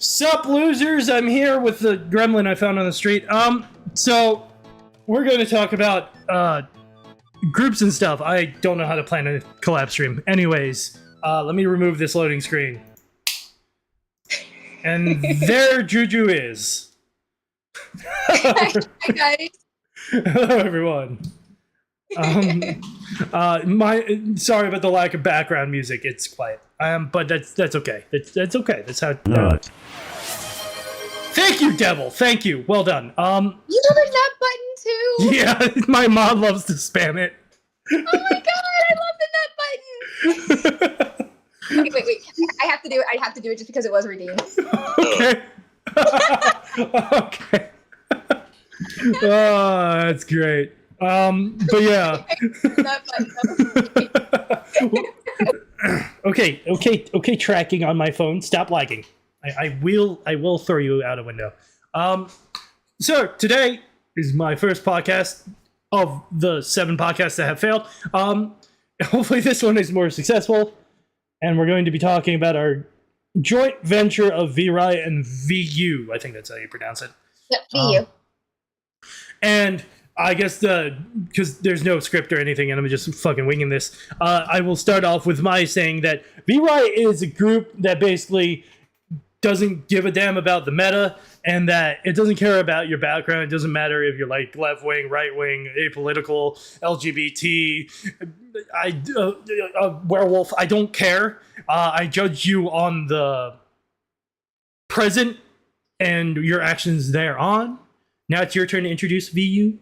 Sup, losers? I'm here with the gremlin I found on the street. So we're going to talk about groups and stuff. I don't know how to plan a collab stream. Anyways, let me remove this loading screen. And there Juju is. Hi guys. Hello, everyone. Sorry about the lack of background music. It's quiet. But that's okay. That's okay. That's how. Thank you, Devil. Thank you. Well done. You know there's that button too. Yeah, my mom loves to spam it. Oh my god, I love the nut button. Wait. I have to do it. I have to do it just because it was redeemed. Okay. Okay. Oh, that's great. But yeah. Okay. Tracking on my phone. Stop lagging. I will throw you out a window. So today is my first podcast of the 7 podcasts that have failed. Hopefully this one is more successful, and we're going to be talking about our joint venture of VRI and VU. I think that's how you pronounce it. Yep, VU. And I guess because there's no script or anything, and I'm just fucking winging this, I will start off with my saying that VRI is a group that basically doesn't give a damn about the meta, and that it doesn't care about your background. It doesn't matter if you're like left wing, right wing, apolitical, LGBT, werewolf. I don't care. I judge you on the present and your actions thereon. Now it's your turn to introduce VU.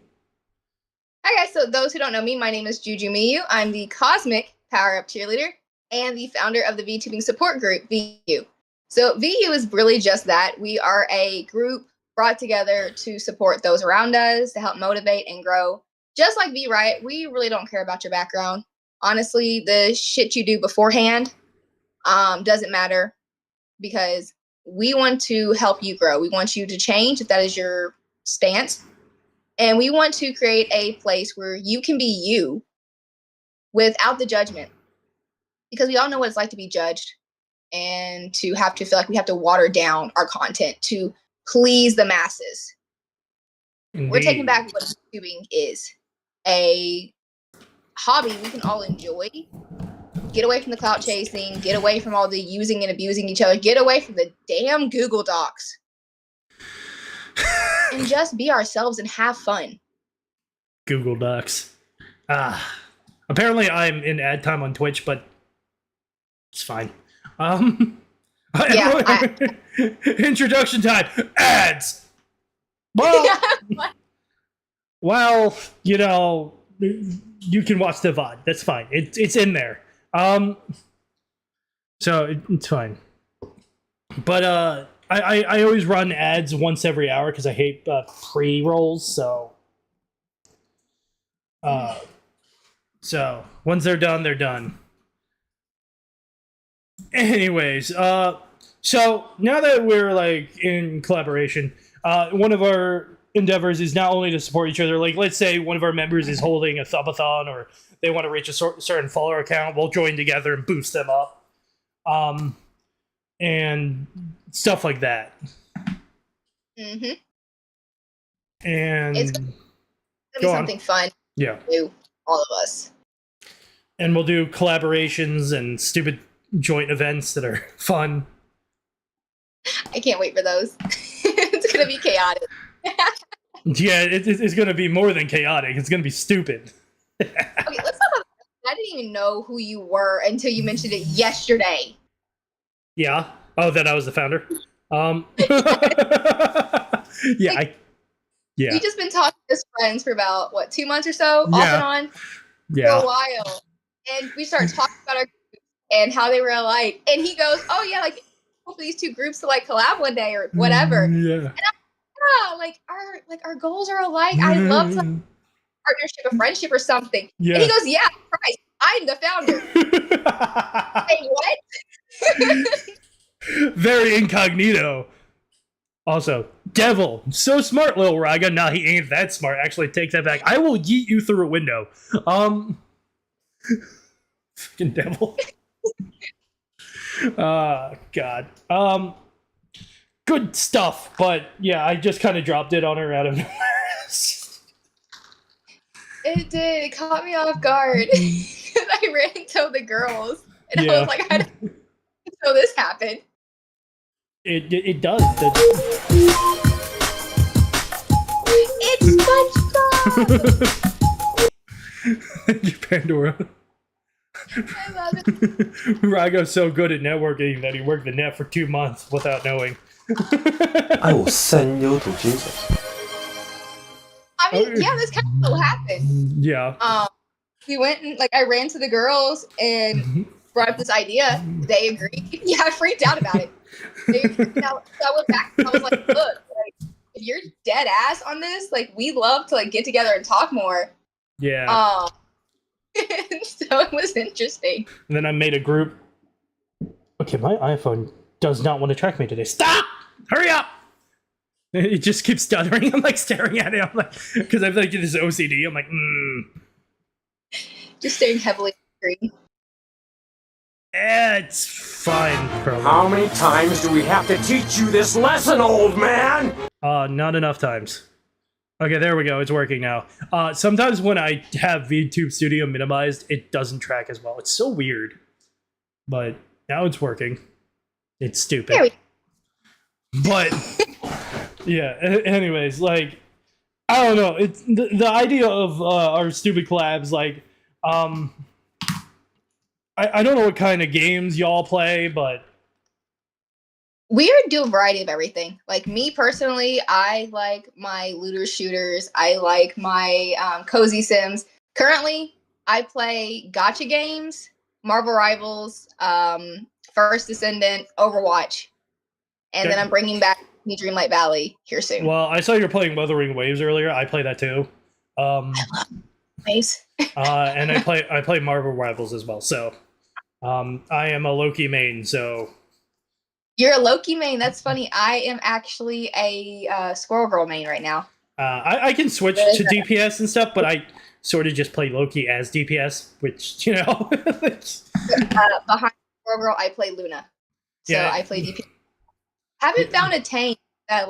Hi guys, so those who don't know me, my name is Juju Miyu. I'm the Cosmic Power Up Cheerleader and the founder of the VTubing support group, VU. So VU is really just that. We are a group brought together to support those around us, to help motivate and grow. Just like VRiot, we really don't care about your background. Honestly, the shit you do beforehand doesn't matter, because we want to help you grow. We want you to change if that is your stance. And we want to create a place where you can be you without the judgment. Because we all know what it's like to be judged and to have to feel like we have to water down our content to please the masses. Indeed. We're taking back what YouTubing is. A hobby we can all enjoy. Get away from the clout chasing. Get away from all the using and abusing each other. Get away from the damn Google Docs. And just be ourselves and have fun. Google Docs. Apparently I'm in ad time on Twitch, but it's fine. Introduction time. Ads. Well, you know, you can watch the VOD. That's fine. It's in there. So it's fine. But I always run ads once every hour because I hate pre-rolls. So once they're done, they're done. Anyways, so now that we're like in collaboration, one of our endeavors is not only to support each other. Like, let's say one of our members is holding a thubathon, or they want to reach a certain follower count. We'll join together and boost them up, and stuff like that. Mm-hmm. And it's gonna be something fun. Yeah, to do, all of us. And we'll do collaborations and stupid joint events that are fun. I can't wait for those. It's gonna be chaotic. Yeah, it's gonna be more than chaotic. It's gonna be stupid. Okay, let's talk about that. I didn't even know who you were until you mentioned it yesterday. Yeah. Oh, that I was the founder. Yeah. Yeah. We've just been talking as friends for about 2 months or so, off and on, for a while, and we started talking about our groups and how they were alike. And he goes, "Oh yeah, like hopefully these two groups to like collab one day or whatever." Yeah. And our goals are alike. I love partnership or friendship or something. Yeah. And he goes, "Yeah, Christ, I'm the founder." Hey, what? Very incognito. Also, Devil, so smart, little Raiga. Nah, he ain't that smart. Actually, take that back. I will yeet you through a window. Fucking Devil. God. Good stuff, but yeah, I just kind of dropped it on her out of nowhere. It did. It caught me off guard. I ran and told the girls, and I was like, "I didn't know this happened." It does. It's SpongeBob. Thank you, Pandora. I love it. Raiga's so good at networking that he worked the net for 2 months without knowing. I will send you to Jesus. I mean, yeah, this kind of still happened. Yeah. We went and I ran to the girls and brought up this idea. They agreed. Yeah, I freaked out about it. They agreed. So I went back and I was like, look, if you're dead ass on this, we'd love to get together and talk more. Yeah. So it was interesting. And then I made a group. Okay, my iPhone does not want to track me today. Stop! Hurry up! It just keeps stuttering. I'm staring at it. I'm because I've this OCD. I'm Just staring heavily at the screen. It's fine, probably. How many times do we have to teach you this lesson, old man? Not enough times. Okay, there we go. It's working now. Sometimes when I have VTube Studio minimized, it doesn't track as well. It's so weird. But now it's working. It's stupid. But yeah. Anyways, I don't know. It's the idea of our stupid collabs. I don't know what kind of games y'all play, but we do a variety of everything. Me personally, I like my looter shooters. I like my cozy sims. Currently, I play gacha games, Marvel Rivals, First Descendant, Overwatch, and then I'm bringing back Dreamlight Valley here soon. Well, I saw you were playing Wuthering Waves earlier. I play that too. I love Waves. And I play Marvel Rivals as well. So, I am a Loki main. So. You're a Loki main. That's funny. I am actually a Squirrel Girl main right now. I can switch to DPS and stuff, but I sort of just play Loki as DPS, which, Behind Squirrel Girl, I play Luna. So yeah. I play DPS. Haven't found a tank that,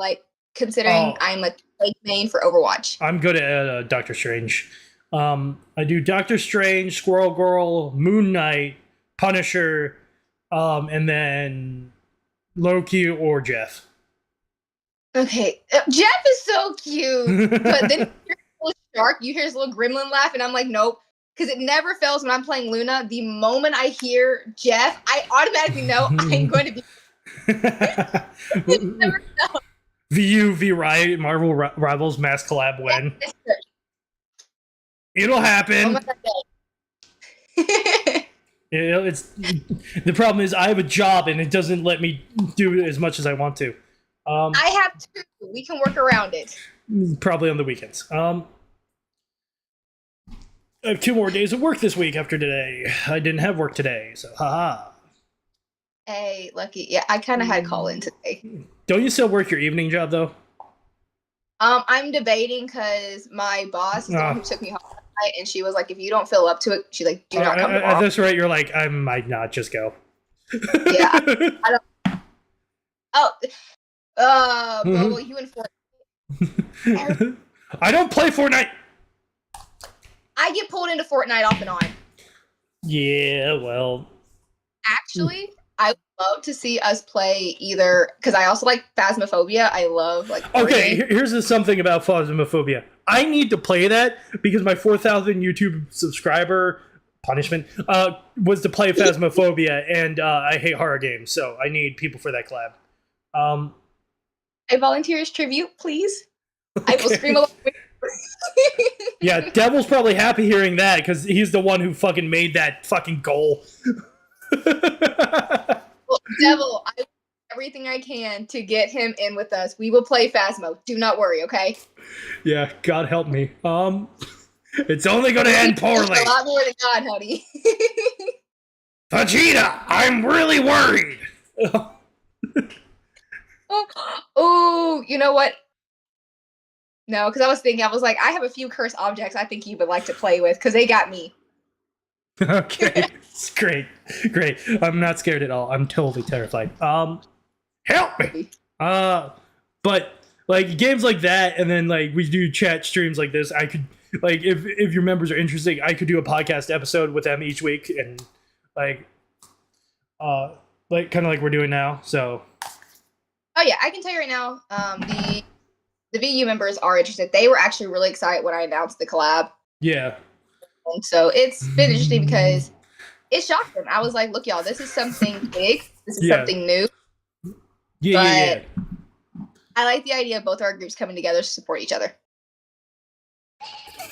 considering I'm a tank main for Overwatch. I'm good at Doctor Strange. I do Doctor Strange, Squirrel Girl, Moon Knight, Punisher, and then Loki or Jeff. Okay, Jeff is so cute, but then you hear his little shark, you hear his little gremlin laugh, and I'm like, nope, because it never fails when I'm playing Luna. The moment I hear Jeff, I automatically know I'm going to be. It never fails. VU v Riot Marvel Rivals mass collab win. It'll happen. Oh my God. It's the problem is I have a job and it doesn't let me do as much as I want to. I have two. We can work around it. Probably on the weekends. I have 2 more days of work this week after today. I didn't have work today, so haha. Hey, lucky. Yeah, I kind of had call in today. Don't you still work your evening job though? I'm debating because my boss is the one who took me home. And she was like, if you don't feel up to it, she's like, do not come tomorrow. At this rate, you're like, I might not just go. Yeah. I don't. Oh. Well, you and Fortnite. I don't play Fortnite. I get pulled into Fortnite off and on. Yeah, well. Actually, I would love to see us play either, because I also like Phasmophobia. I love, Okay, here's something about Phasmophobia. I need to play that because my 4,000 YouTube subscriber punishment was to play Phasmophobia, and I hate horror games, so I need people for that collab. I volunteer as tribute, please. Okay. I will scream along with you. Yeah, Devil's probably happy hearing that because he's the one who fucking made that fucking goal. Well, Devil, I will do everything I can to get him in with us. We will play Phasmo. Do not worry, okay? Yeah, God help me. It's only going to end poorly. A lot more than God, honey. Vegeta, I'm really worried. Oh, you know what? No, because I was like, I have a few cursed objects I think you would like to play with, because they got me. Okay, it's great. I'm not scared at all. I'm totally terrified. Help me. But games like that, and then we do chat streams like this. I could if your members are interested, I could do a podcast episode with them each week, and kind of like we're doing now. So Oh yeah, I can tell you right now. The VU members are interested. They were actually really excited when I announced the collab. Yeah. And so it's been interesting because it shocked them. I was like, look, y'all, this is something big. This is something new. Yeah. I like the idea of both our groups coming together to support each other.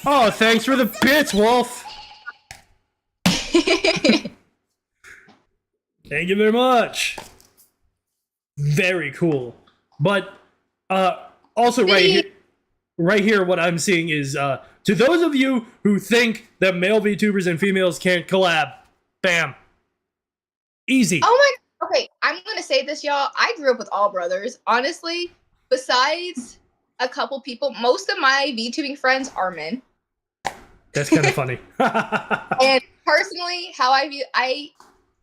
Oh, thanks for the bits, Wolf. Thank you very much. Very cool. But also right here, what I'm seeing is to those of you who think that male VTubers and females can't collab, bam. Easy. Oh my, okay, I'm gonna say this, y'all. I grew up with all brothers. Honestly, besides a couple people, most of my VTubing friends are men. That's kind of funny. And personally, how I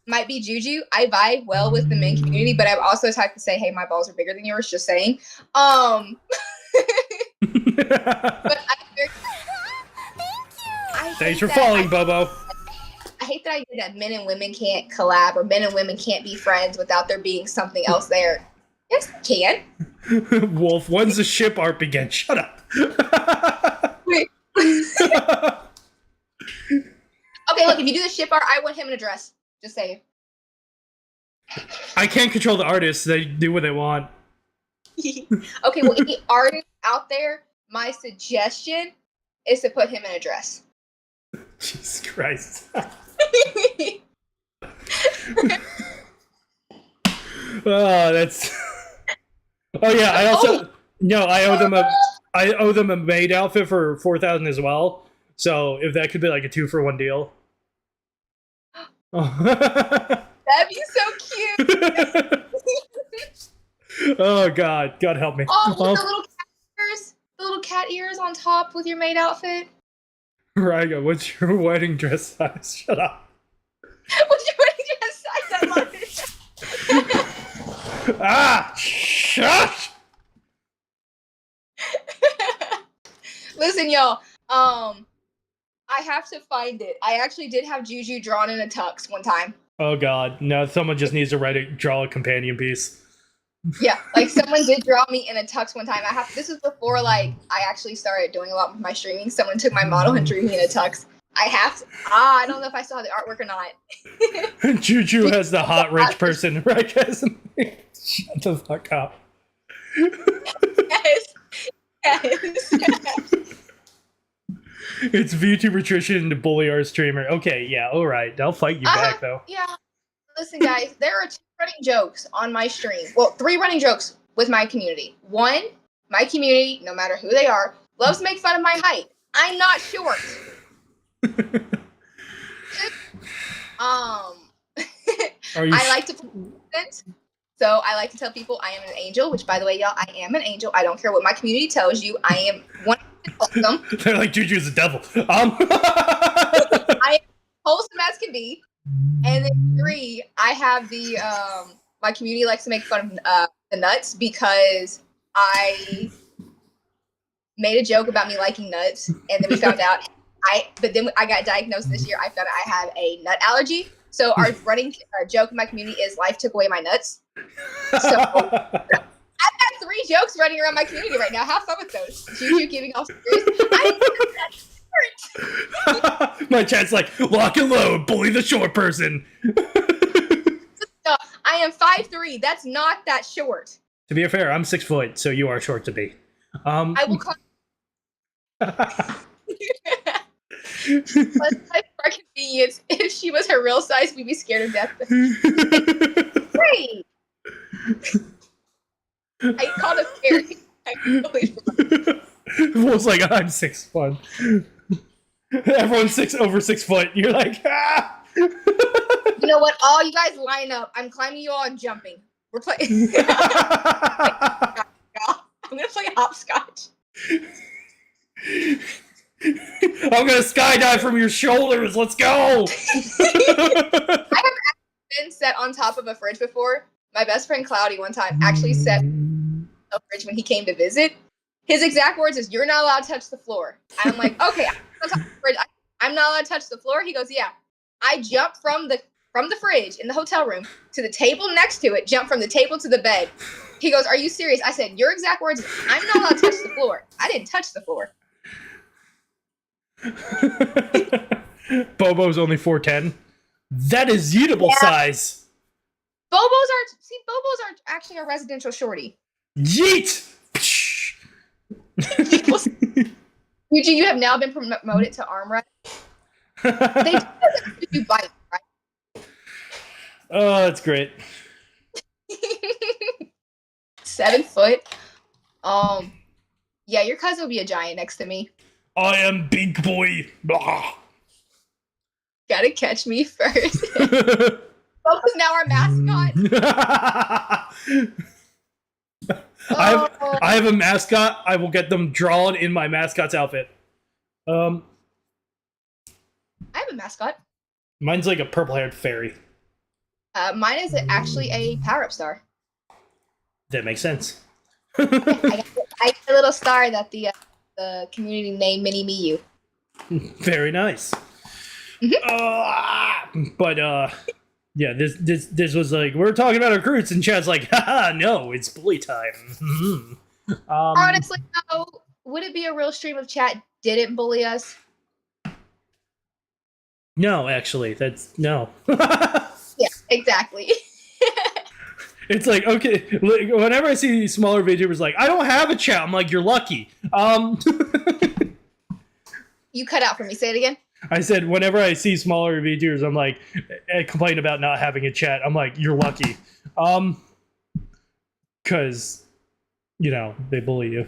might be Juju. I vibe well with the men community, but I'm also the type to say, hey, my balls are bigger than yours, just saying. But Thanks for following, Bobo. I hate that idea that men and women can't collab or men and women can't be friends without there being something else there. Yes, they can. Wolf, when's the ship arc begin? Shut up. Okay, look, if you do the ship art, I want him in a dress. Just saying. I can't control the artists. They do what they want. Okay, well, any artist out there, my suggestion is to put him in a dress. Jesus Christ. Oh, that's. Oh yeah, I also I owe them a maid outfit for 4,000 as well. So if that could be like a 2-for-1 deal. That'd be so cute. Oh God help me. Oh, with the little cat ears on top with your maid outfit. Raiga, what's your wedding dress size? Shut up. What's your wedding dress size? I love it. Shush! Listen, y'all. I have to find it. I actually did have Juju drawn in a tux one time. Oh God, no! Someone just needs to draw a companion piece. Yeah, like someone did draw me in a tux one time. This was before like I actually started doing a lot with my streaming. Someone took my model and drew me in a tux. I don't know if I still have the artwork or not. Juju has the hot rich person, right? Shut the fuck up. Yes. It's VTuber Tricia to bully our streamer. Okay, yeah, alright. I'll fight you back though. Yeah. Listen, guys, there are 2 running jokes on my stream. Well, 3 running jokes with my community. 1, my community, no matter who they are, loves to make fun of my height. I'm not short. I like to present. So I like to tell people I am an angel, which by the way, y'all, I am an angel. I don't care what my community tells you. I am one wholesome. They're like, Juju's a devil. I am wholesome as can be. And then 3, I have the my community likes to make fun of the nuts because I made a joke about me liking nuts, and then we found out but then I got diagnosed this year. I found out I have a nut allergy. So our running joke in my community is life took away my nuts. So I've got 3 jokes running around my community right now. Have fun with those. Juju giving off My chat's like, lock and load, bully the short person. No, I am 5'3". That's not that short. To be fair, I'm 6 foot, so you are short to be. I will call. But for convenience, if she was her real size, we'd be scared to death. Great. I called it scary. Wolf's like, I'm 6'1". Everyone's over 6 foot. You're like, ah. You know what? All you guys line up. I'm climbing you all and jumping. We're playing. I'm gonna play hopscotch. I'm gonna skydive from your shoulders. Let's go. I have been set on top of a fridge before. My best friend Cloudy one time actually set a fridge when he came to visit. His exact words is, "You're not allowed to touch the floor." And I'm like, okay, I'm on top of the fridge. I'm not allowed to touch the floor. He goes, yeah. I jumped from the from the fridge in the hotel room to the table next to it, jumped from the table to the bed. He goes, "Are you serious?" I said, "Your exact words, I'm not allowed to touch the floor." I didn't touch the floor. Bobo's only 4'10". That is eatable size. Bobos are actually a residential shorty. Yeet! Juju, you have now been promoted to arm wrestling. They do bite, right? Oh, that's great. 7 foot. Yeah, your cousin will be a giant next to me. I am big boy. Gotta catch me first. Bobo's now our mascot. I have a mascot. I will get them drawn in my mascot's outfit. I have a mascot. Mine's like a purple-haired fairy. Mine is actually a power-up star. That makes sense. I got a little star that the community named Mini Miyu. Very nice. But yeah, this was like, we're talking about recruits, and Chad's like, haha, no, it's bully time. Honestly, though, would it be a real stream if chat didn't bully us? No, actually, that's no. Yeah, exactly. It's like, okay, whenever I see these smaller VTubers like, I don't have a chat, I'm like, you're lucky. You cut out for me. Say it again. I said, whenever I see smaller VTubers, I'm like, I complain about not having a chat. I'm like, you're lucky. Because, you know, they bully you.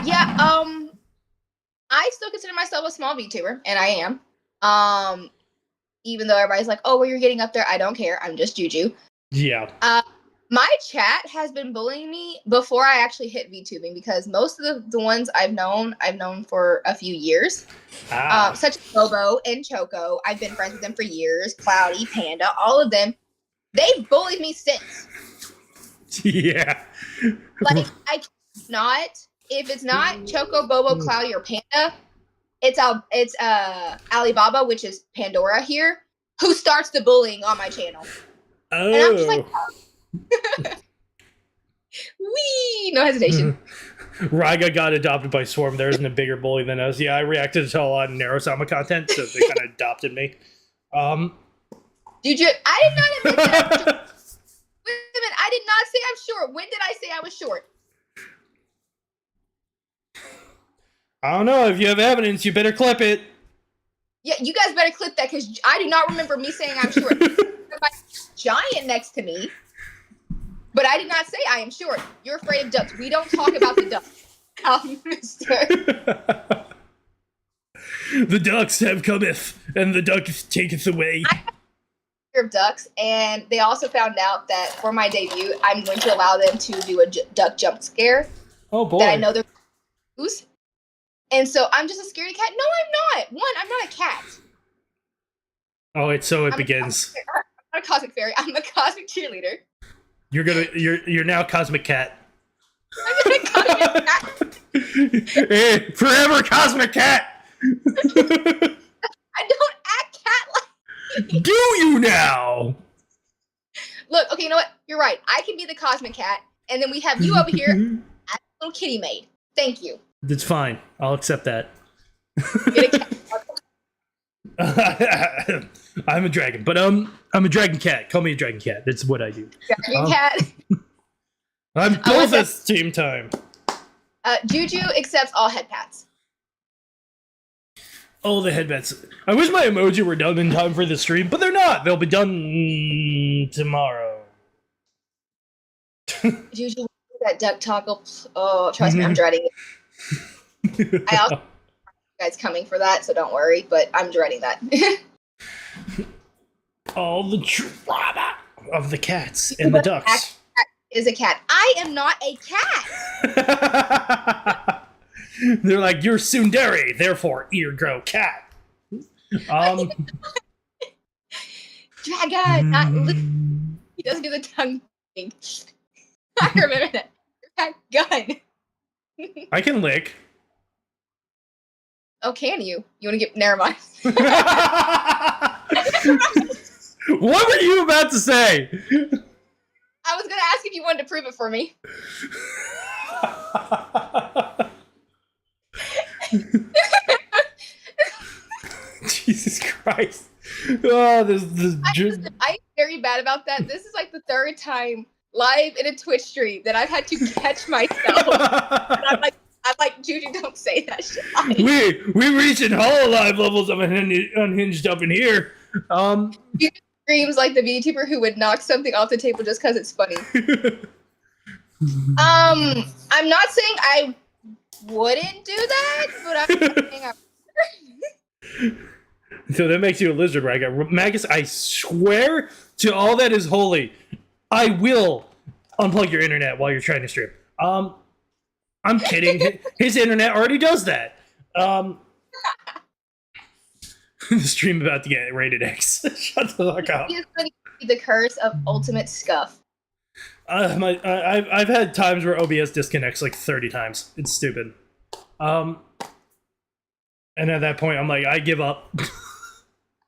Yeah, I still consider myself a small VTuber, and I am. Even though everybody's like, oh, well, you're getting up there. I don't care. I'm just Juju. Yeah. My chat has been bullying me before I actually hit VTubing, because most of the ones I've known for a few years. Such as Bobo and Choco. I've been friends with them for years. Cloudy, Panda, all of them. They've bullied me since. Yeah. Like, I cannot, if it's not Choco, Bobo, Cloudy, or Panda, it's Alibaba, which is Pandora here, who starts the bullying on my channel. Oh. And I'm just like, wee, no hesitation. Raiga got adopted by Swarm. There isn't a bigger bully than us. Yeah, I reacted to a lot of Narosama content, so they kind of adopted me. Juju, I did not admit that. Wait a minute, I did not say I'm short. When did I say I was short? I don't know. If you have evidence, you better clip it. Yeah, you guys better clip that, because I do not remember me saying I'm short. There's a giant next to me, but I did not say I am short. You're afraid of ducks. We don't talk about the ducks. Mister. The ducks have cometh, and the duck taketh away. I'm of ducks, and they also found out that for my debut, I'm going to allow them to do a duck jump scare. Oh boy! That I know they're use. And so I'm just a scaredy cat. No, I'm not. One, I'm not a cat. Oh, it begins. I'm not a cosmic fairy. I'm a cosmic cheerleader. You're now Cosmic Cat. I'm not a cosmic cat. Hey, forever Cosmic Cat. I don't act cat-like. Do you now? Look, okay, you know what? You're right. I can be the cosmic cat, and then we have you over here as a little kitty maid. Thank you. That's fine. I'll accept that. Get a cat. I'm a dragon, but I'm a dragon cat. Call me a dragon cat. That's what I do. Dragon cat. I'm both at the same time. Juju accepts all head pats. Oh, the headbats. I wish my emoji were done in time for the stream, but they're not. They'll be done tomorrow. Juju, that duck toggle. Oh, trust me, I'm dreading it. I also you guys coming for that, so don't worry, but I'm dreading that. All the drama of the cats and the ducks. Is a cat. I am not a cat. They're like, you're tsundere, therefore ear grow cat. Dragon, not he doesn't do the tongue thing. I remember that. Dragon. I can lick. Oh, can you? You want to get? Never mind. What were you about to say? I was gonna ask if you wanted to prove it for me. Jesus Christ. Oh, this I'm very bad about that. This is like the third time live in a Twitch stream that I've had to catch myself. And I'm like, Juju, don't say that shit. we reaching Hololive levels of unhinged up in here. Juju screams like the VTuber who would knock something off the table just because it's funny. I'm not saying I wouldn't do that, but I'm saying So that makes you a lizard, Raiga. Magus, I swear to all that is holy, I will unplug your internet while you're trying to stream. I'm kidding. His internet already does that. The stream about to get rated X. Shut the fuck up. He's going to be the curse of ultimate scuff. I've had times where OBS disconnects like 30 times. It's stupid. And at that point, I'm like, I give up.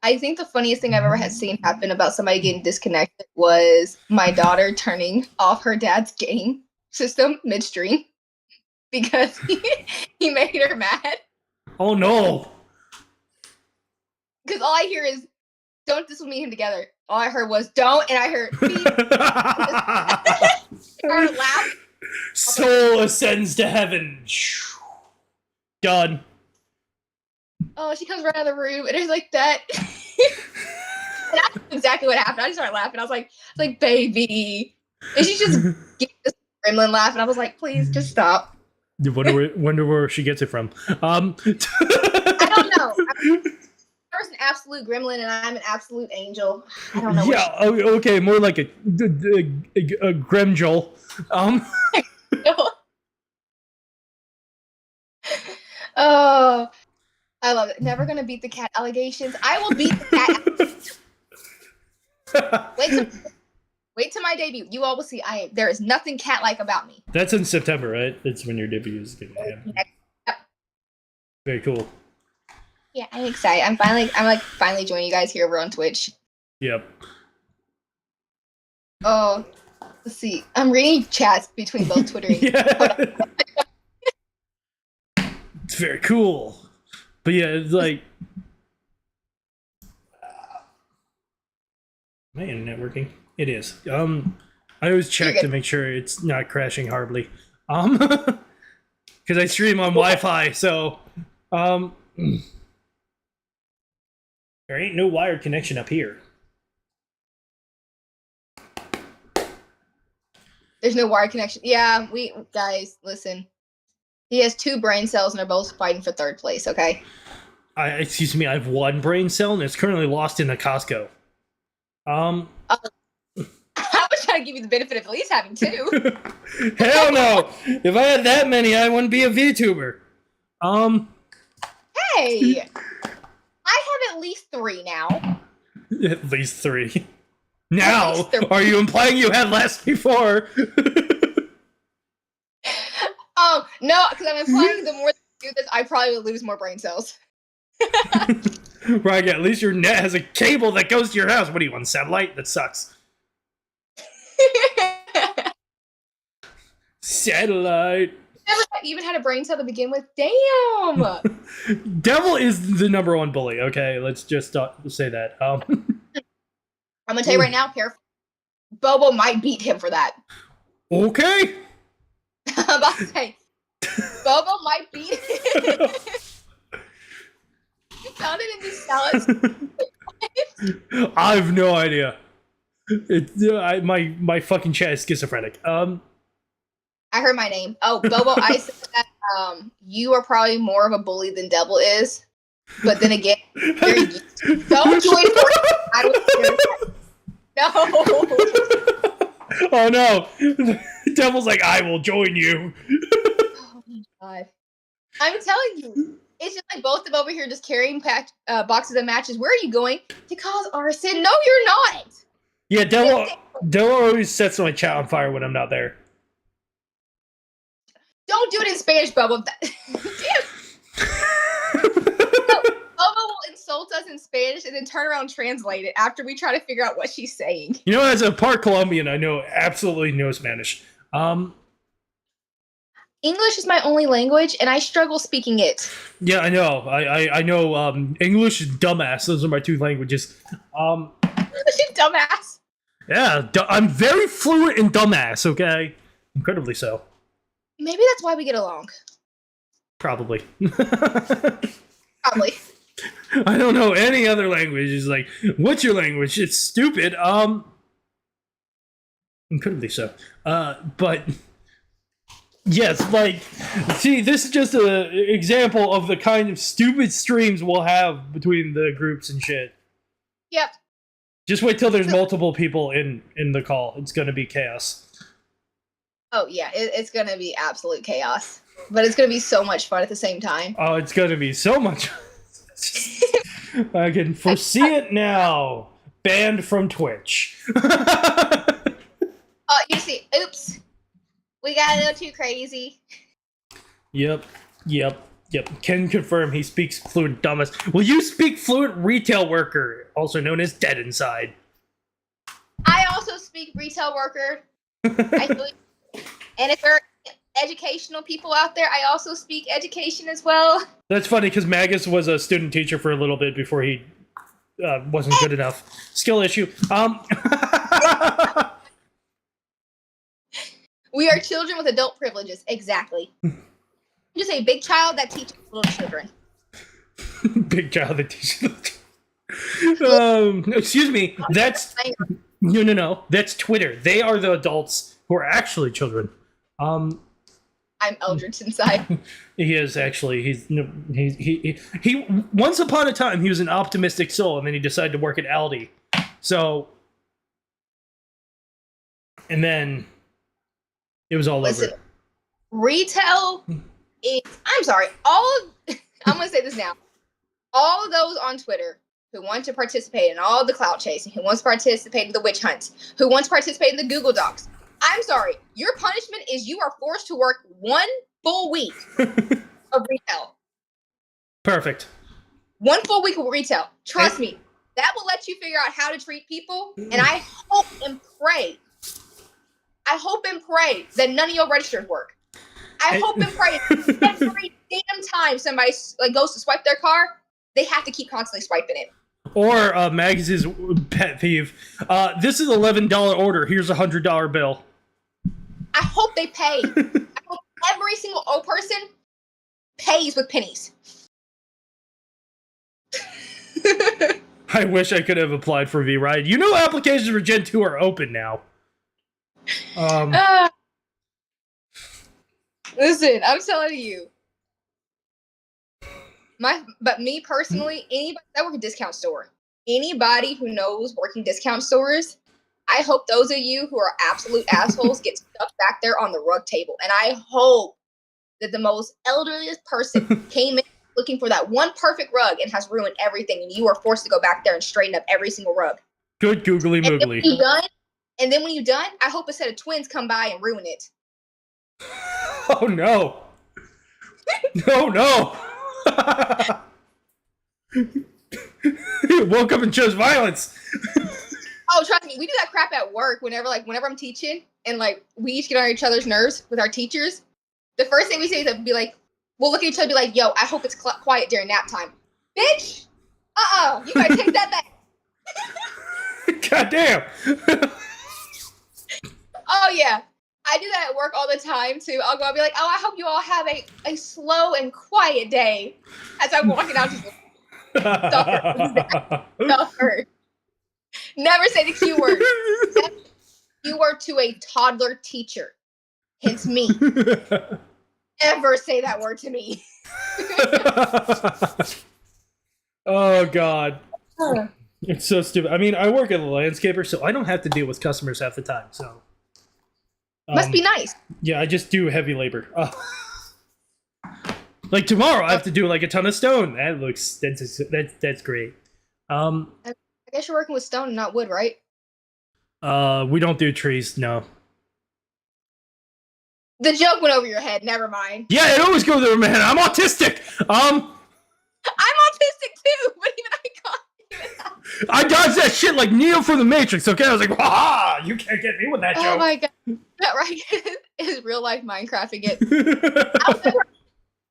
I think the funniest thing I've ever had seen happen about somebody getting disconnected was my daughter turning off her dad's game system midstream because he made her mad. Oh no! Because all I hear is, "Don't this with me and him together." All I heard was, "Don't," and I heard, her laugh. Soul ascends to heaven. Done. Oh, she comes right out of the room, and it's like that. And that's exactly what happened. I just started laughing. I was like, baby. And she just gave this gremlin laugh, and I was like, please, just stop. Wonder where she gets it from. I don't know. There's an absolute gremlin, and I'm an absolute angel. I don't know. Yeah, okay, more like a gremjol. Oh, I love it. Never gonna beat the cat allegations. I will beat the cat. Wait till my debut. You all will see. There is nothing cat-like about me. That's in September, right? That's when your debut is getting happen. Yep. Very cool. Yeah, I'm excited. I'm finally joining you guys here over on Twitch. Yep. Oh, let's see. I'm reading chats between both Twitter and Yeah. It's very cool. But yeah, it's like my internet working? It is. I always check to make sure it's not crashing horribly. Because I stream on Wi-Fi, so there ain't no wired connection up here. There's no wired connection. Yeah, guys, listen. He has 2 brain cells and they're both fighting for 3rd place, okay? Excuse me, I have 1 brain cell and it's currently lost in a Costco. I was trying to give you the benefit of at least having 2. Hell no! If I had that many, I wouldn't be a VTuber. Hey! I have at least 3 now. At least 3. Now? 3. Are you implying you had less before? No, because I'm implying the more that I do this, I probably would lose more brain cells. Right, at least your net has a cable that goes to your house. What do you want, satellite? That sucks. Satellite. Never even had a brain cell to begin with. Damn! Devil is the number 1 bully, okay? Let's just say that. I'm gonna tell you right now, careful. Bobo might beat him for that. Okay. I'm about to say, Bobo might beat him. You found it in these salads. I have no idea. My fucking chat is schizophrenic. I heard my name. Oh, Bobo, I said that you are probably more of a bully than Devil is. But then again, don't join for I would no. Oh no. Devil's like, I will join you. Oh my god. I'm telling you. It's just like both of them over here just carrying boxes of matches. Where are you going? To cause arson? No, you're not. Yeah, Devil always sets my chat on fire when I'm not there. Don't do it in Spanish, Bubba. Damn. Bubba will insult us us in Spanish and then turn around and translate it after we try to figure out what she's saying. You know, as a part Colombian, I know absolutely no Spanish. English is my only language, and I struggle speaking it. Yeah, I know. I know English and dumbass. Those are my two languages. Dumbass. Yeah, I'm very fluent in dumbass, okay? Incredibly so. Maybe that's why we get along. Probably. Probably. I don't know any other language. It's like, what's your language? It's stupid. Incredibly so. But yes, like, see, this is just an example of the kind of stupid streams we'll have between the groups and shit. Yep. Just wait till there's multiple people in the call. It's gonna be chaos. Oh yeah, it's gonna be absolute chaos. But it's gonna be so much fun at the same time. Oh, it's gonna be so much. I can foresee it now. Banned from Twitch. You see, oops. We got a little too crazy. Yep. Can confirm he speaks fluent dumbass. Will you speak fluent retail worker, also known as dead inside? I also speak retail worker. And if there are educational people out there, I also speak education as well. That's funny because Magus was a student teacher for a little bit before he wasn't good enough. Skill issue. We are children with adult privileges. Exactly. Just a big child that teaches little children. Big child that teaches excuse me. That's no. That's Twitter. They are the adults who are actually children. I'm Eldritch inside. He is actually. He once upon a time he was an optimistic soul, and then he decided to work at Aldi. So, and then it was all over. Retail is. I'm sorry. I'm gonna say this now. All of those on Twitter who want to participate in all the clout chasing, who wants to participate in the witch hunts, who wants to participate in the Google Docs. I'm sorry. Your punishment is you are forced to work 1 full week of retail. Perfect. 1 full week of retail. Trust me. That will let you figure out how to treat people. And I hope and pray that none of your registers work. I hope and pray every damn time somebody goes to swipe their car, they have to keep constantly swiping it. Or Mags' pet peeve. This is $11 order. Here's a $100 bill. I hope they pay. I hope every single old person pays with pennies. I wish I could have applied for V-Ride. You know applications for Gen 2 are open now. Listen, I'm telling you. But me personally, anybody that works a discount store, anybody who knows working discount stores, I hope those of you who are absolute assholes get stuck back there on the rug table. And I hope that the most elderliest person came in looking for that one perfect rug and has ruined everything, and you are forced to go back there and straighten up every single rug. Good googly moogly. And then when you're done, I hope a set of twins come by and ruin it. Oh no. No. Woke up and chose violence. Oh, trust me, we do that crap at work whenever I'm teaching and we each get on each other's nerves with our teachers. The first thing we say is be like, we'll look at each other and be like, yo, I hope it's quiet during nap time. Bitch! You gotta take that back. God damn. Oh yeah. I do that at work all the time too. I'll be like, oh, I hope you all have a slow and quiet day. As I'm walking out, just suffer. Never say the Q word. Q word to a toddler teacher. Hence me. Ever say that word to me. Oh God. It's so stupid. I mean, I work as a landscaper, so I don't have to deal with customers half the time, so. Must be nice. Yeah, I just do heavy labor. Like tomorrow, I have to do a ton of stone. That's great. I guess you're working with stone and not wood, right? We don't do trees. No. The joke went over your head. Never mind. Yeah, it always goes over my head. I'm autistic. I'm autistic too, but even I got I dodged that shit like Neo from the Matrix, okay? I was like, ha! You can't get me with that joke. Oh my god. That Raiga is real life Minecraft again. I'll never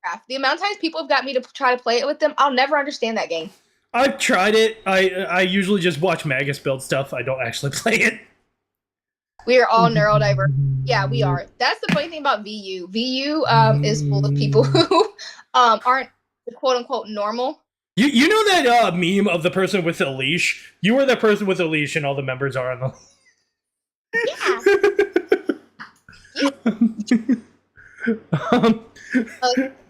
Minecraft. The amount of times people have got me to try to play it with them, I'll never understand that game. I've tried it. I usually just watch Magus build stuff. I don't actually play it. We are all neurodiverse. Yeah, we are. That's the funny thing about VU. VU is full of people who aren't quote unquote normal. You know that meme of the person with a leash? You are the person with a leash, and all the members are on the.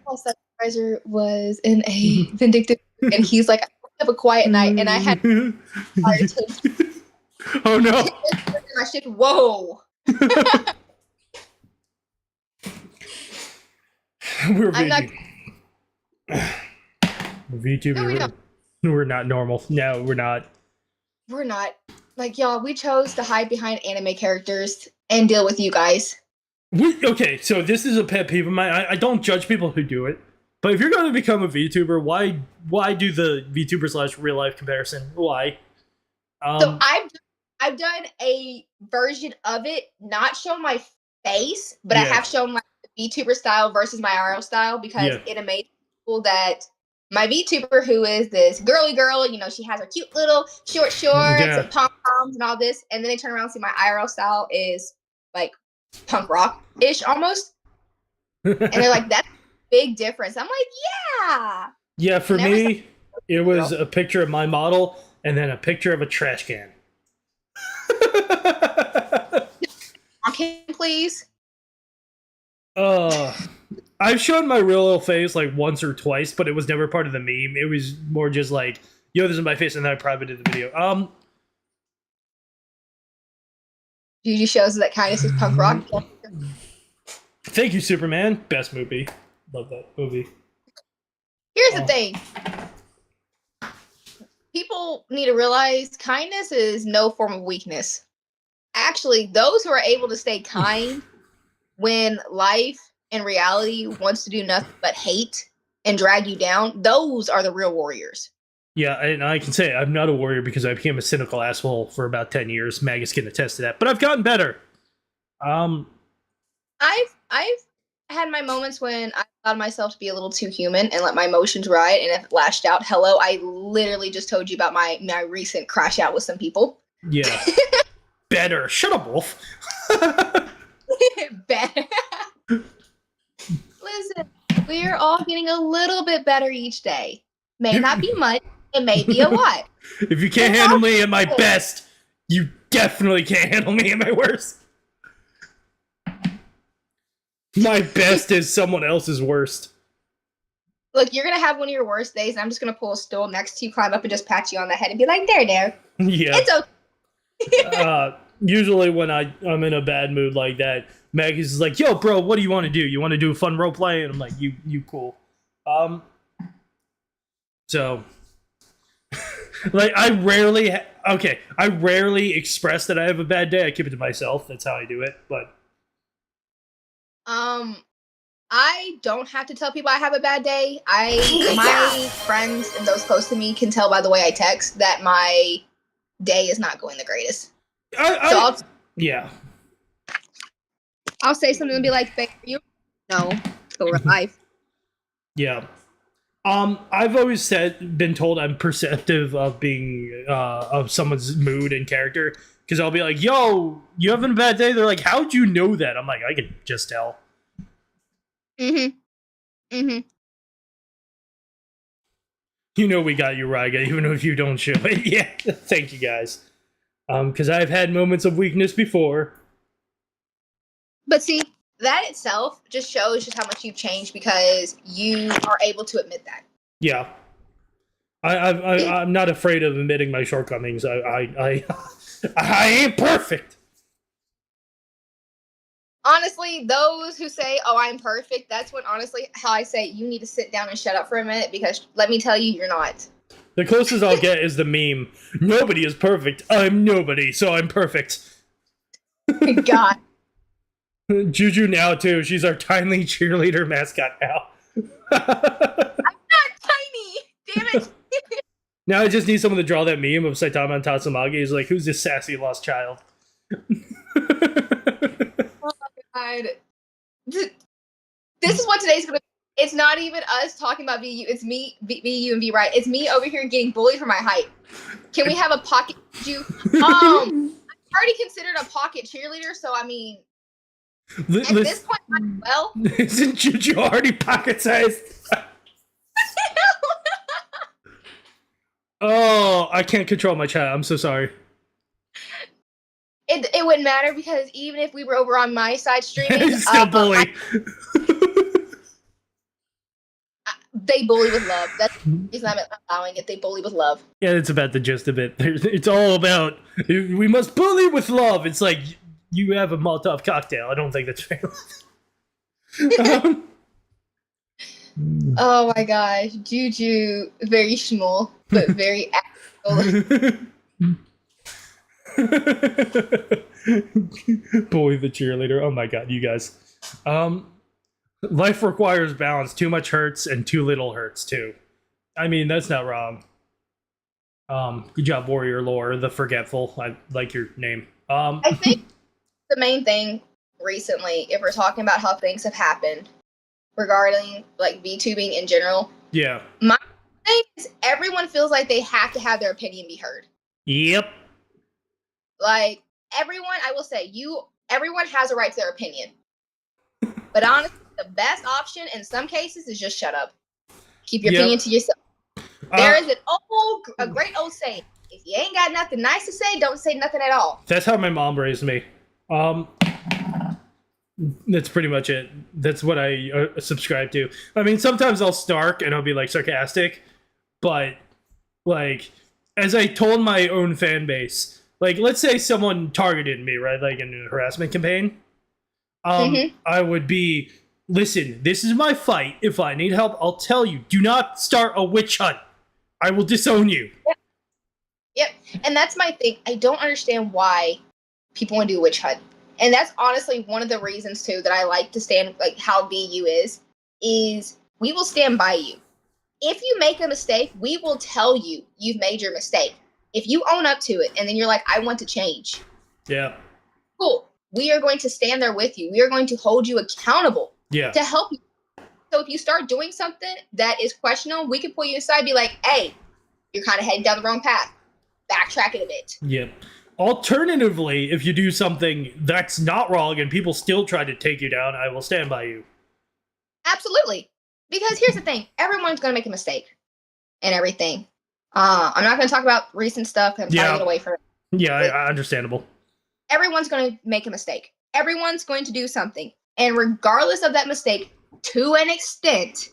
My supervisor was in a vindictive, and he's like, "I have a quiet night," and I had. Oh no! My shit. Whoa. We're I'm not. VTuber. We're not normal. No, we're not. We're not. Like, y'all, we chose to hide behind anime characters and deal with you guys. Okay, so this is a pet peeve of mine. I don't judge people who do it, but if you're going to become a VTuber, why do the VTuber / real life comparison? Why? So I've done a version of it, not shown my face, but I have shown my VTuber style versus my RL style because it amazed people that my VTuber, who is this girly girl, you know, she has her cute little short shorts and pom-poms and all this, and then they turn around and see my IRL style is like punk rock-ish almost. And they're like, that's a big difference. I'm like, yeah. Yeah, for me, it was a picture of my model and then a picture of a trash can. Can please? I've shown my real little face like once or twice, but it was never part of the meme. It was more just like, yo, this is my face, and then I privated the video. Juju shows that kindness is punk rock. Thank you, Superman. Best movie. Love that movie. Here's the thing. People need to realize kindness is no form of weakness. Actually, those who are able to stay kind when life and reality wants to do nothing but hate and drag you down, those are the real warriors. Yeah, and I can say I'm not a warrior because I became a cynical asshole for about 10 years. Magus can attest to that, but I've gotten better. I've had my moments when I allowed myself to be a little too human and let my emotions ride, and if it lashed out, hello, I literally just told you about my recent crash out with some people. Yeah. Better. Shut up, Wolf. Better. Listen, we're all getting a little bit better each day. May not be much, it may be a lot. If you can't handle me at my best, you definitely can't handle me at my worst. My best is someone else's worst. Look, you're going to have one of your worst days, and I'm just going to pull a stool next to you, climb up, and just pat you on the head and be like, there. Yeah. It's okay. Usually when I'm in a bad mood like that, Maggie's is like, yo, bro, what do you want to do? You want to do a fun role play? And I'm like, you cool. So, like, I rarely express that I have a bad day. I keep it to myself. That's how I do it. But I don't have to tell people I have a bad day. My friends and those close to me can tell by the way I text that my day is not going the greatest. I'll say something and be like, "Thank you." No, go real life. Yeah. I've always been told I'm perceptive of being of someone's mood and character because I'll be like, "Yo, you having a bad day?" They're like, "How'd you know that?" I'm like, "I can just tell." You know we got you, Raiga, even if you don't show it. Yeah, thank you guys. Because I've had moments of weakness before. But see, that itself just shows just how much you've changed because you are able to admit that. Yeah. I'm not afraid of admitting my shortcomings. I ain't perfect. Honestly, those who say, "Oh, I'm perfect," that's when honestly how I say you need to sit down and shut up for a minute because let me tell you, you're not. The closest I'll get is the meme. Nobody is perfect. I'm nobody, so I'm perfect. God. Juju now too. She's our tiny cheerleader mascot now. I'm not tiny. Damn it. Now I just need someone to draw that meme of Saitama and Tatsumaki. He's like, who's this sassy lost child? Oh my god. This is what today's gonna be. It's not even us talking about VU. It's me, VU and V right. It's me over here getting bullied for my height. Can we have a pocket Juju? I'm already considered a pocket cheerleader, so I mean, at this point, well, isn't Juju already pocket sized? Oh, I can't control my chat. I'm so sorry. It wouldn't matter because even if we were over on my side streaming, still bully. They bully with love. That's the reason I'm allowing it. They bully with love. Yeah, it's about the gist of it. It's all about we must bully with love. It's like you have a Molotov cocktail. I don't think that's fair. Oh my gosh, Juju, very small but very active. Bully the cheerleader. Oh my god, you guys. Life requires balance. Too much hurts and too little hurts too. I mean, that's not wrong. Good job, Warrior Lore, the forgetful. I like your name. I think the main thing recently, if we're talking about how things have happened regarding like VTubing in general, yeah. My thing is everyone feels like they have to have their opinion be heard. Yep. Like everyone, I will say, everyone has a right to their opinion. But honestly, the best option in some cases is just shut up. Keep your opinion to yourself. There is a great old saying: if you ain't got nothing nice to say, don't say nothing at all. That's how my mom raised me. That's pretty much it. That's what I subscribe to. I mean, sometimes I'll snark and I'll be like sarcastic, but like as I told my own fan base, like let's say someone targeted me, right, like in a harassment campaign, I would be, listen, this is my fight. If I need help, I'll tell you. Do not start a witch hunt. I will disown you. Yep. And that's my thing. I don't understand why people want to do a witch hunt. And that's honestly one of the reasons too that I like to stand, like how VU is we will stand by you. If you make a mistake, we will tell you you've made your mistake. If you own up to it and then you're like, I want to change. Yeah. Cool. We are going to stand there with you. We are going to hold you accountable to help you. So if you start doing something that is questionable, we can pull you aside and be like, hey, you're kind of heading down the wrong path. Backtrack it a bit. Yep. Alternatively, if you do something that's not wrong and people still try to take you down, I will stand by you. Absolutely. Because here's the thing. Everyone's going to make a mistake and everything. I'm not going to talk about recent stuff. I'm trying to get away from it. Yeah, understandable. Everyone's going to make a mistake. Everyone's going to do something. And regardless of that mistake, to an extent,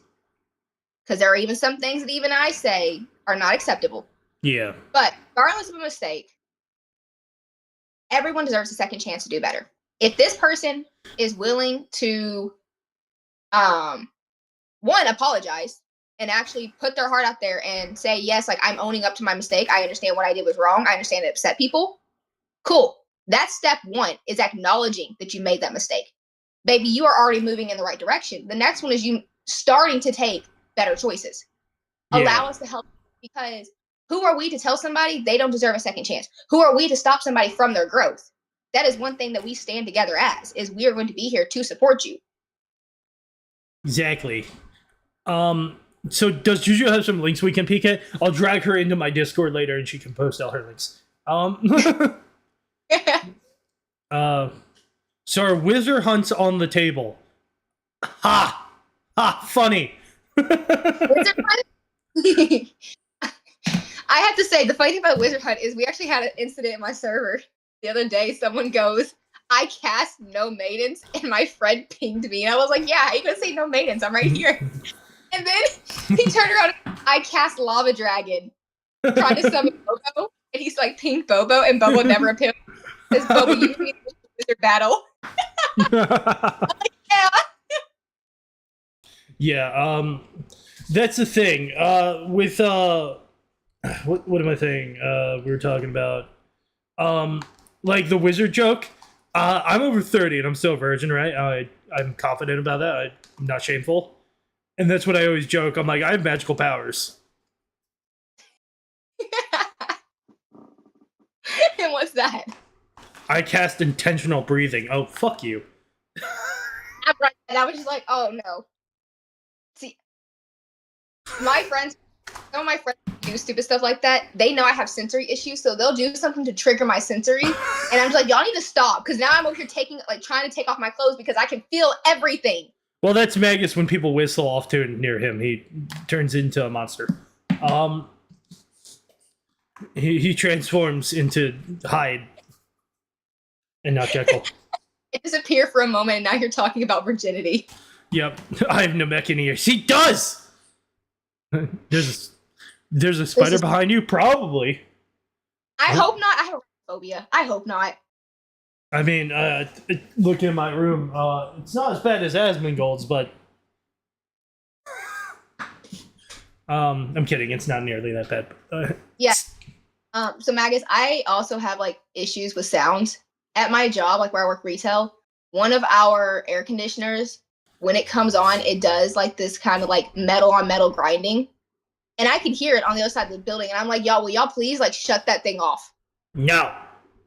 because there are even some things that even I say are not acceptable. Yeah. But regardless of a mistake, everyone deserves a second chance to do better. If this person is willing to, one, apologize and actually put their heart out there and say, yes, like I'm owning up to my mistake. I understand what I did was wrong. I understand it upset people. Cool. That's step one, is acknowledging that you made that mistake. Baby, you are already moving in the right direction. The next one is you starting to take better choices. Yeah. Allow us to help, because who are we to tell somebody they don't deserve a second chance? Who are we to stop somebody from their growth? That is one thing that we stand together as, is we are going to be here to support you. Exactly. So does Juju have some links we can peek at? I'll drag her into my Discord later and she can post all her links. So are wizard hunts on the table? Ha! Ha! Funny. Wizard hunt? I have to say, the funny thing about Wizard Hunt is we actually had an incident in my server the other day. Someone goes, I cast no maidens, and my friend pinged me. And I was like, yeah, how you gonna say no maidens? I'm right here. And then he turned around and I cast Lava Dragon, trying to summon Bobo, and he's like, pinged Bobo, and Bobo never appeared. Because Bobo, you need a wizard battle. Like, yeah. Yeah, that's the thing. With what am I saying? We were talking about like the wizard joke. I'm over 30 and I'm still a virgin, right? I'm confident about that. I'm not shameful. And that's what I always joke. I'm like, I have magical powers. And what's that? I cast intentional breathing. Oh, fuck you. And I was just like, oh no. See, some of my friends do stupid stuff like that. They know I have sensory issues, so they'll do something to trigger my sensory. And I'm just like, y'all need to stop, because now I'm over here trying to take off my clothes because I can feel everything. Well, that's Magus when people whistle off tune near him. He turns into a monster. He transforms into Hyde and not Jekyll. I disappear for a moment, and now you're talking about virginity. Yep, I have Namekian ears. He does! There's a spider behind you? Probably. I hope not. I have a phobia. I hope not. I mean, looking at my room, it's not as bad as Asmongold's, but... I'm kidding, it's not nearly that bad. Yeah. So Magus, I also have like issues with sound. At my job, like where I work retail, one of our air conditioners, when it comes on, it does like this kind of like metal on metal grinding. And I can hear it on the other side of the building. And I'm like, y'all, will y'all please like shut that thing off? No.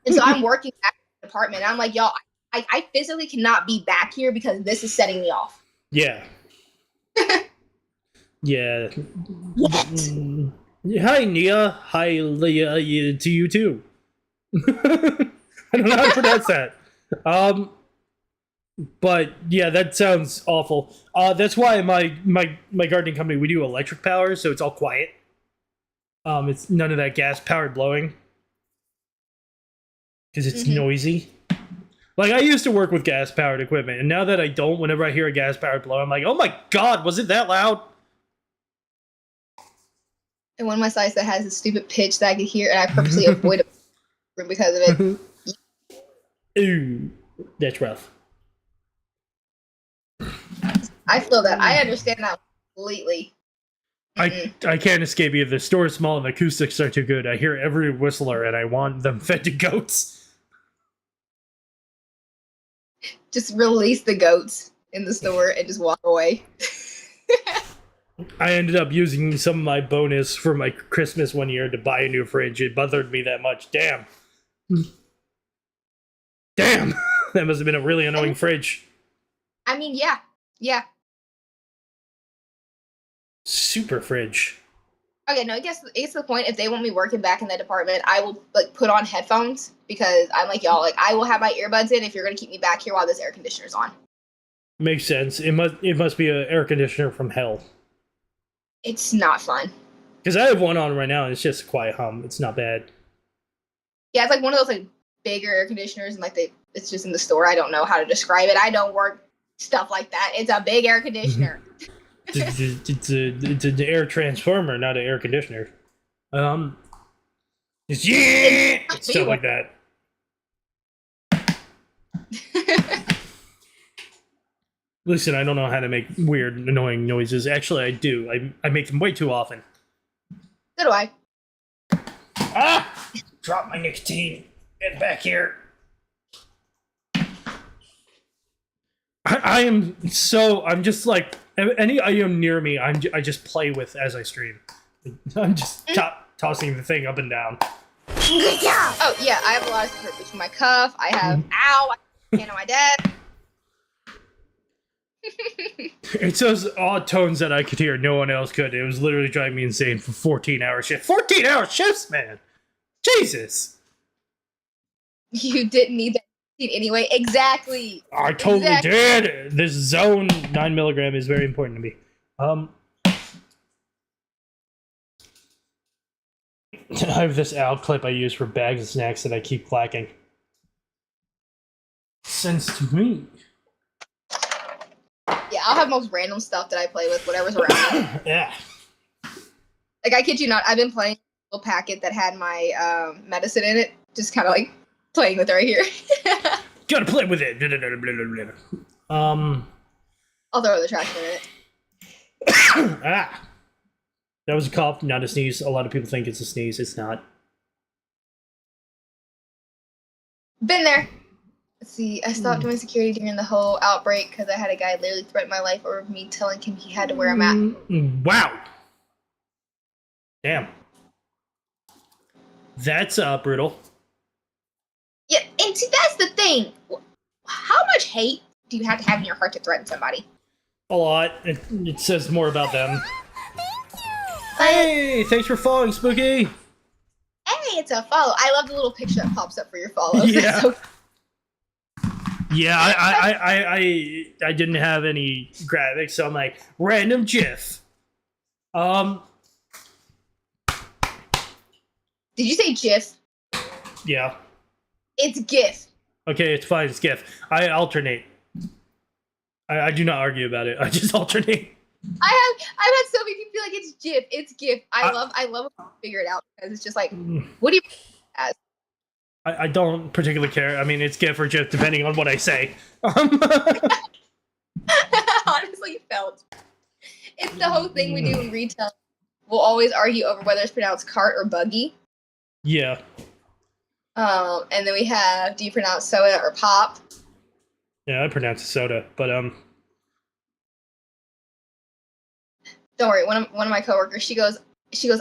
And so I'm working back in the department. And I'm like, y'all, I physically cannot be back here because this is setting me off. Yeah. Yeah. What? Hi, Nia. Hi, Leah, to you too. I don't know how to pronounce that. But yeah, that sounds awful. That's why my gardening company, we do electric power, so it's all quiet. It's none of that gas powered blowing. Because it's noisy. Like, I used to work with gas powered equipment, and now that I don't, whenever I hear a gas powered blow, I'm like, oh my god, was it that loud? And one of my sites that has a stupid pitch that I could hear, and I purposely avoid it because of it. Ooh, that's rough. I feel that. I understand that completely. I can't escape either. The store is small and the acoustics are too good. I hear every whistler and I want them fed to goats. Just release the goats in the store and just walk away. I ended up using some of my bonus for my Christmas one year to buy a new fridge. It bothered me that much. Damn. Damn. That must have been a really annoying fridge. I mean, yeah. Yeah. Super fridge. Okay, no, I guess it's the point. If they want me working back in that department, I will like put on headphones because I'm like, y'all, like I will have my earbuds in if you're gonna keep me back here while this air conditioner's on. Makes sense. It must be an air conditioner from hell. It's not fun. Because I have one on right now and it's just a quiet hum. It's not bad. Yeah, it's like one of those like bigger air conditioners and like it's just in the store. I don't know how to describe it. I don't work stuff like that. It's a big air conditioner. It's an air transformer, not an air conditioner. It's stuff like that. Listen, I don't know how to make weird, annoying noises. Actually, I do. I make them way too often. So do I. Ah! Drop my nicotine. Get back here. I'm just like, any item near me, I just play with as I stream. I'm just tossing the thing up and down. Oh, yeah, I have a lot of support between my cuff. I have, ow, I can't on my dad. It's those odd tones that I could hear no one else could. It was literally driving me insane for 14-hour shifts. 14-hour shifts, man! Jesus! You didn't need that anyway. Exactly. I totally did! This zone 9 milligram is very important to me. I have this out clip I use for bags of snacks that I keep clacking. Sense to me. Yeah, I'll have most random stuff that I play with, whatever's around me. Yeah. Like, I kid you not, I've been playing a little packet that had my medicine in it. Just kind of like playing with it right here. Gotta play with it. I'll throw the trash in it. Ah. That was a cough, not a sneeze. A lot of people think it's a sneeze. It's not. Been there. Let's see. I stopped doing security during the whole outbreak because I had a guy literally threaten my life over me telling him he had to wear a mask. Wow. Damn. That's brutal. Yeah, and see, that's the thing. How much hate do you have to have in your heart to threaten somebody? A lot. It says more about them. But, Hey, thanks for following, Spooky. hey, it's a follow. I love the little picture that pops up for your follows. Yeah. So, Yeah, I didn't have any graphics, so I'm like, random GIF. did you say GIF? Yeah. It's GIF. Okay, it's fine, it's GIF. I alternate. I do not argue about it. I just alternate. I've had so many people be like, it's GIF. It's GIF. I love when you figure it out because it's just like, what do you as? I don't particularly care. I mean, it's GIF or GIF depending on what I say. Honestly felt. It's the whole thing we do in retail. We'll always argue over whether it's pronounced cart or buggy. Yeah. And then we have, do you pronounce soda or pop? Yeah, I pronounce it soda, but Don't worry, one of my coworkers, she goes,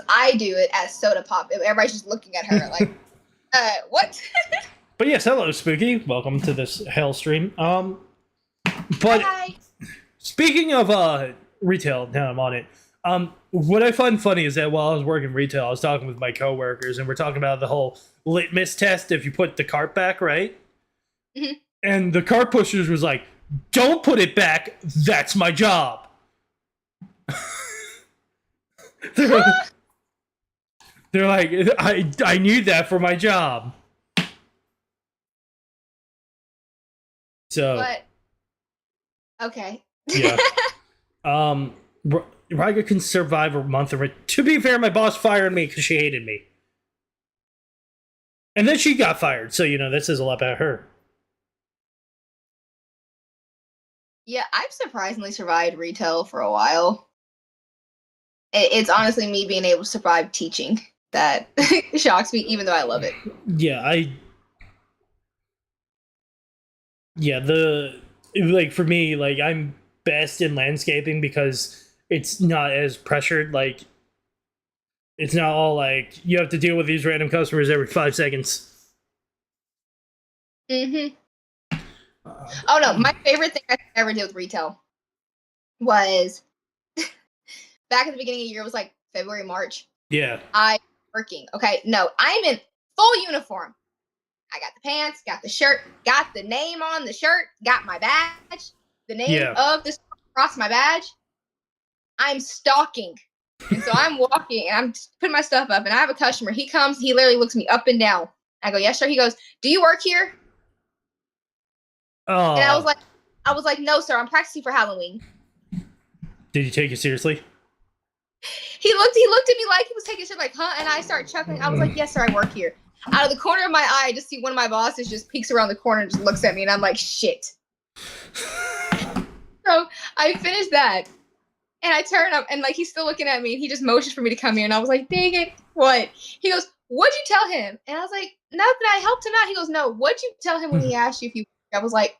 I do it as soda pop. Everybody's just looking at her like, what? But yes, hello, Spooky. Welcome to this hell stream. But Hi. speaking of retail, now I'm on it. What I find funny is that while I was working retail, I was talking with my coworkers, and we're talking about the whole litmus test if you put the cart back, right? Mm-hmm. And the cart pushers was like, "Don't put it back. That's my job." They're like, I need that for my job. So, But okay. yeah. Raiga can survive a month of it. To be fair, my boss fired me because she hated me. And then she got fired, so, that says a lot about her. Yeah, I've surprisingly survived retail for a while. It's honestly me being able to survive teaching that shocks me, even though I love it. Yeah, for me, I'm best in landscaping because it's not as pressured. It's not all you have to deal with these random customers every 5 seconds. Mm-hmm. Oh no, my favorite thing I ever did with retail was back at the beginning of the year. It was like February, March. Yeah. I working. Okay, no, I'm in full uniform. I got the pants, got the shirt, got the name on the shirt, got my badge, the name of the store across my badge. I'm stalking. And so I'm walking and I'm putting my stuff up, and I have a customer. He comes, he literally looks me up and down. I go, yes, sir. He goes, do you work here? Oh. And I was like, no, sir, I'm practicing for Halloween. Did you take it seriously? He looked at me like he was taking shit, like, huh? And I started chuckling. I was like, yes, sir, I work here. Out of the corner of my eye, I just see one of my bosses just peeks around the corner and just looks at me, and I'm like, shit. So I finished that, and I turn up, and he's still looking at me, and he just motions for me to come here, and I was like, dang it, what? He goes, what'd you tell him? And I was like, nothing, I helped him out. He goes, no, what'd you tell him when he asked you if you? I was like,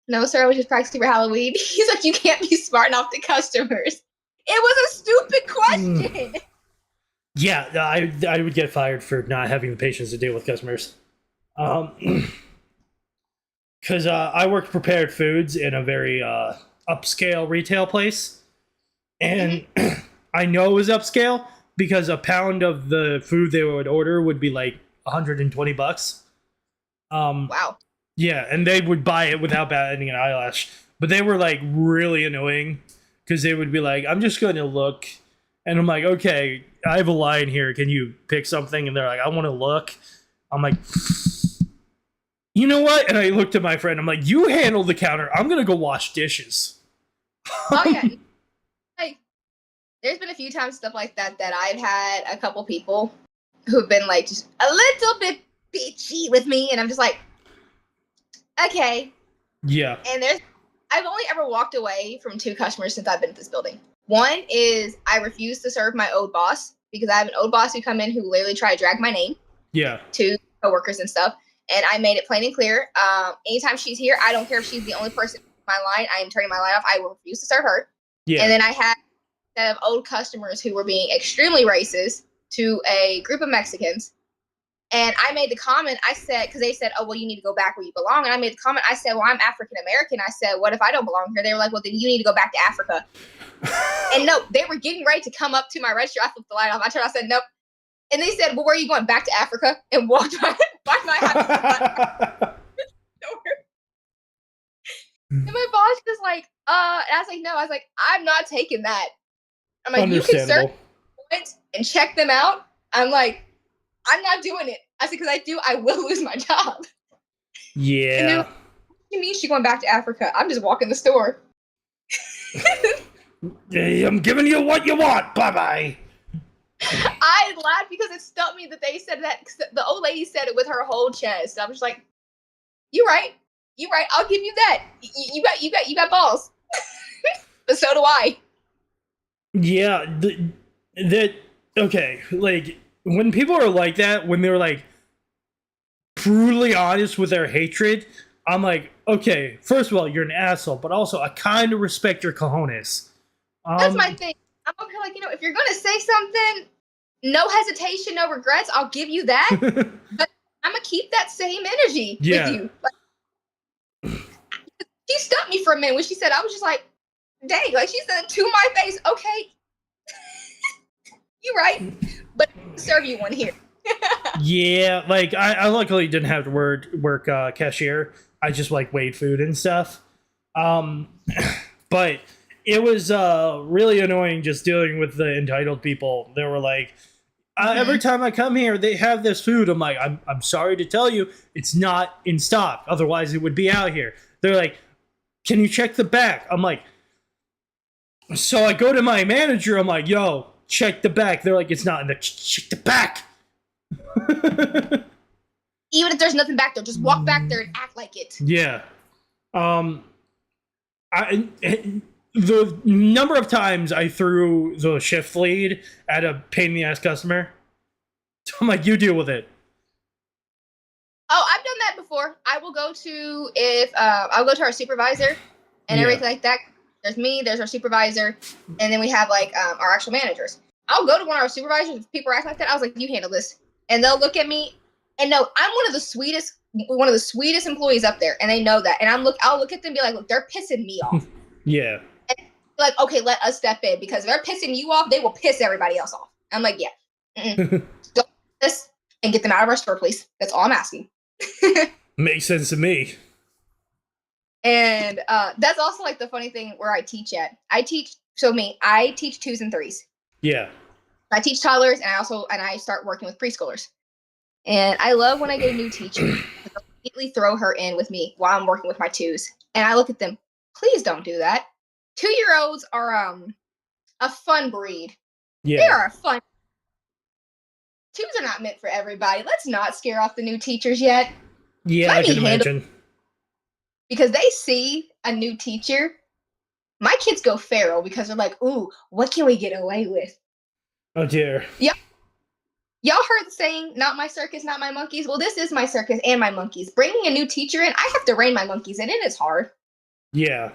no, sir, I was just practicing for Halloween. He's like, you can't be smart enough to customers. It was a stupid question. Yeah, I would get fired for not having the patience to deal with customers. Because I worked prepared foods in a very upscale retail place. And I know it was upscale because a pound of the food they would order would be like $120. Wow. Yeah, and they would buy it without batting an eyelash. But they were really annoying because they would be like, I'm just going to look. And I'm like, okay, I have a line here. Can you pick something? And they're like, I want to look. I'm like, you know what? And I looked at my friend. I'm like, you handle the counter. I'm going to go wash dishes. Oh, yeah. There's been a few times stuff like that I've had a couple people who've been just a little bit bitchy with me. And I'm just like, okay. Yeah. And I've only ever walked away from 2 customers since I've been at this building. One is I refuse to serve my old boss because I have an old boss who come in who literally try to drag my name. Yeah. To coworkers and stuff. And I made it plain and clear. Anytime she's here, I don't care if she's the only person in my line. I am turning my line off. I will refuse to serve her. Yeah. And then I had a set of old customers who were being extremely racist to a group of Mexicans. And I made the comment, I said, because they said, oh, well, you need to go back where you belong. And I made the comment, I said, well, I'm African American. I said, what if I don't belong here? They were like, well, then you need to go back to Africa. And no, they were getting ready to come up to my register. I flipped the light off. I turned, I said, nope. And they said, well, where are you going? Back to Africa? And walked by my house. And my boss was like, and I was like, no. I was like, I'm not taking that. I'm like, you can search points and check them out. I'm like, I'm not doing it. I said, because I will lose my job. Yeah. And what do you mean she's going back to Africa? I'm just walking the store. I'm giving you what you want. Bye-bye. I laughed because it stumped me that they said that. The old lady said it with her whole chest. I was just like, "You're right. You're right. I'll give you that. You got balls." But so do I. Yeah. Okay. Like when people are like that, when they're like brutally honest with their hatred, I'm like, okay. First of all, you're an asshole, but also I kind of respect your cojones. That's my thing. I'm okay, like, if you're gonna say something, no hesitation, no regrets, I'll give you that. But I'm gonna keep that same energy with you. Like, she stumped me for a minute when she said, I was just like, dang, like she said to my face, okay, you're right, but I'll serve you one here. Yeah, like I luckily didn't have to work cashier. I just like weighed food and stuff. But it was really annoying just dealing with the entitled people. They were like, every time I come here, they have this food. I'm like, I'm sorry to tell you, it's not in stock. Otherwise, it would be out here. They're like, can you check the back? I'm like, so I go to my manager. I'm like, yo, check the back. They're like, it's not in the check the back. Even if there's nothing back there, just walk back there and act like it. Yeah. The number of times I threw the shift lead at a pain in the ass customer, I'm like, you deal with it. Oh, I've done that before. I will go to I'll go to our supervisor and everything like that. There's me, there's our supervisor, and then we have like our actual managers. I'll go to one of our supervisors if people act like that. I was like, you handle this, and they'll look at me, and no, I'm one of the sweetest employees up there, and they know that. And I'll look at them and be like, look, they're pissing me off. Yeah. Like, okay, let us step in because if they're pissing you off, they will piss everybody else off. I'm like, yeah, go this and get them out of our store, please. That's all I'm asking. Makes sense to me. And that's also like the funny thing where I teach at. I teach 2s and 3s. Yeah. I teach toddlers, and I start working with preschoolers. And I love when I get a new teacher. I'll immediately throw her in with me while I'm working with my 2s, and I look at them. Please don't do that. 2-year-olds are a fun breed. Yeah. They are a fun. 2s are not meant for everybody. Let's not scare off the new teachers yet. Yeah, I can imagine. Because they see a new teacher. My kids go feral because they're like, ooh, what can we get away with? Oh dear. Yeah. Y'all heard the saying, not my circus, not my monkeys? Well, this is my circus and my monkeys. Bringing a new teacher in, I have to rein my monkeys in, and it's hard. Yeah.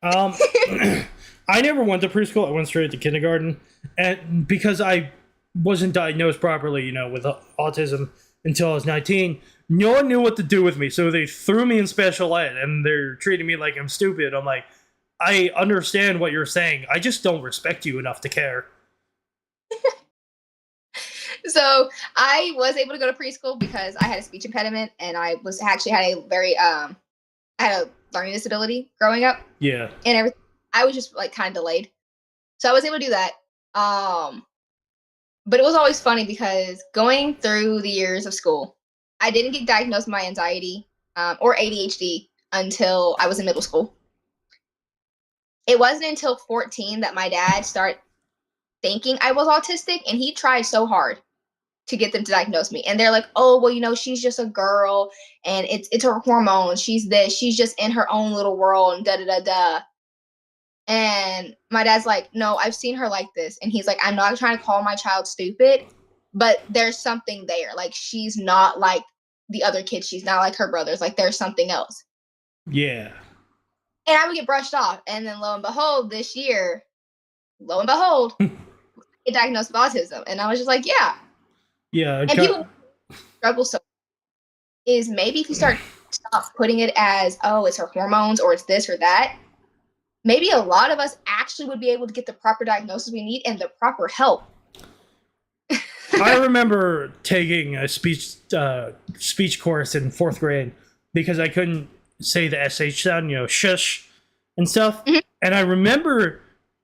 I never went to preschool. I went straight to kindergarten. And because I wasn't diagnosed properly, with autism until I was 19, no one knew what to do with me. So they threw me in special ed, and they're treating me like I'm stupid. I'm like, I understand what you're saying. I just don't respect you enough to care. So I was able to go to preschool because I had a speech impediment, and I was actually had a very I had a learning disability growing up. Yeah. And everything. I was just like kind of delayed. So I was able to do that. But it was always funny because going through the years of school, I didn't get diagnosed with my anxiety or ADHD until I was in middle school. It wasn't until 14 that my dad started thinking I was autistic, and he tried so hard to get them to diagnose me. And they're like, oh, well, she's just a girl, and it's her hormones. She's this. She's just in her own little world, and da-da-da-da. And my dad's like, no, I've seen her like this. And he's like, I'm not trying to call my child stupid, but there's something there. Like, she's not like the other kids. She's not like her brothers. Like, there's something else. Yeah. And I would get brushed off. And then lo and behold, this year, get diagnosed with autism. And I was just like, yeah. Yeah. And people struggle so is maybe if you stop putting it as, oh, it's her hormones or it's this or that, maybe a lot of us actually would be able to get the proper diagnosis we need and the proper help. I remember taking a speech course in 4th grade because I couldn't say the SH sound, shush and stuff. Mm-hmm. And I remember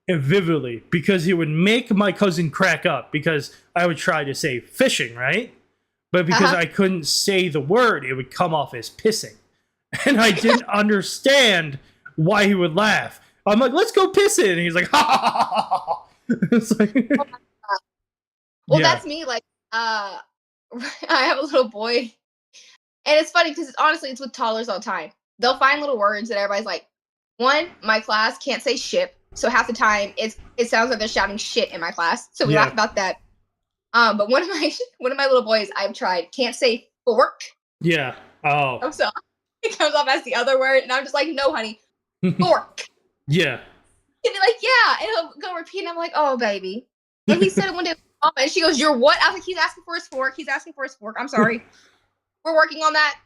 it vividly because it would make my cousin crack up because I would try to say fishing, right? But because I couldn't say the word, it would come off as pissing. And I didn't understand why he would laugh. I'm like, let's go piss it. And he's like, ha ha ha ha ha. It's like, well, yeah. That's me. Like, I have a little boy. And it's funny because honestly, it's with toddlers all the time. They'll find little words that everybody's like, one, my class can't say shit. So half the time, it sounds like they're shouting shit in my class. So we laugh about that. But one of my little boys I've tried can't say fork. Yeah. Oh. I'm sorry. It comes off as the other word, and I'm just like, no, honey, fork. Yeah. And they're like, yeah, and he'll go repeat, and I'm like, oh, baby. And he said it one day, and she goes, you're what? I was like, he's asking for his fork. He's asking for his fork. I'm sorry. We're working on that.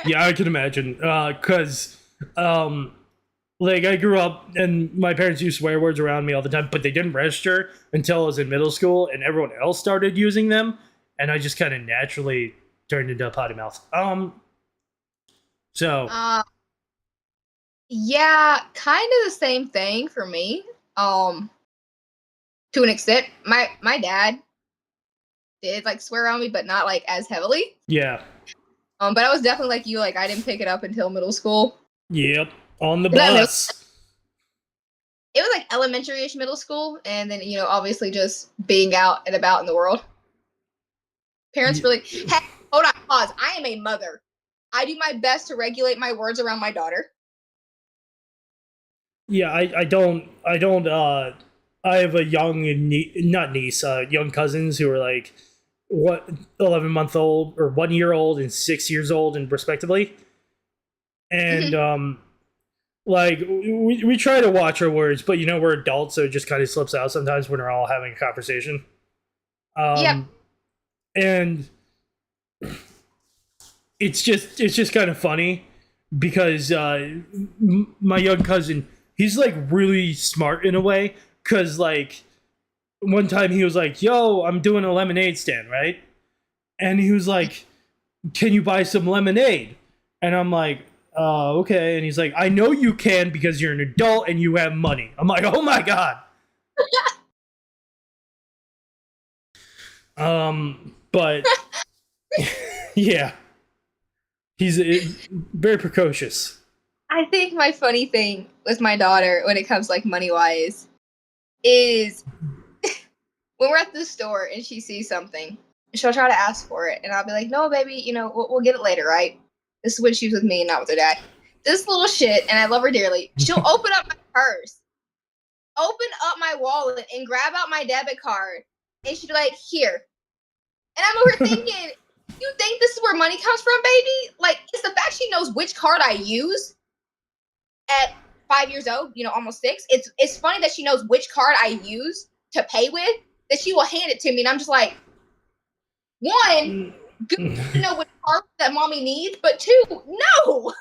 Yeah, I can imagine. Because, like, I grew up, and my parents used swear words around me all the time, but they didn't register until I was in middle school, and everyone else started using them, and I just kind of naturally turned into a potty mouth. So. Yeah, kind of the same thing for me. To an extent, my dad did like swear on me, but not like as heavily. Yeah. But I was definitely like you. Like I didn't pick it up until middle school. Yep, on the bus. It was like elementary-ish middle school, and then obviously just being out and about in the world. Parents really. Hey, hold on, pause. I am a mother. I do my best to regulate my words around my daughter. Yeah, I don't. I have a young young cousins who are like 11-month-old or 1-year-old and 6 years old, and respectively. And like we try to watch our words, but we're adults, so it just kind of slips out sometimes when we're all having a conversation. And it's just kind of funny because my young cousin, he's like really smart in a way, because like one time he was like, yo, I'm doing a lemonade stand, right? And he was like, can you buy some lemonade? And I'm like, okay. And he's like, I know you can because you're an adult and you have money. I'm like, oh my God. But yeah, he's very precocious. I think my funny thing with my daughter when it comes like money wise is when we're at the store and she sees something, she'll try to ask for it, and I'll be like, no, baby, we'll get it later, right? This is when she was with me and not with her dad. This little shit, and I love her dearly, she'll open up my purse, open up my wallet, and grab out my debit card, and she'd be like, here. And I'm over thinking, you think this is where money comes from, baby? Like, it's the fact she knows which card I use at 5 years old, almost 6. It's funny that she knows which card I use to pay with, that she will hand it to me, and I'm just like, one, good to know what card that mommy needs, but two, no.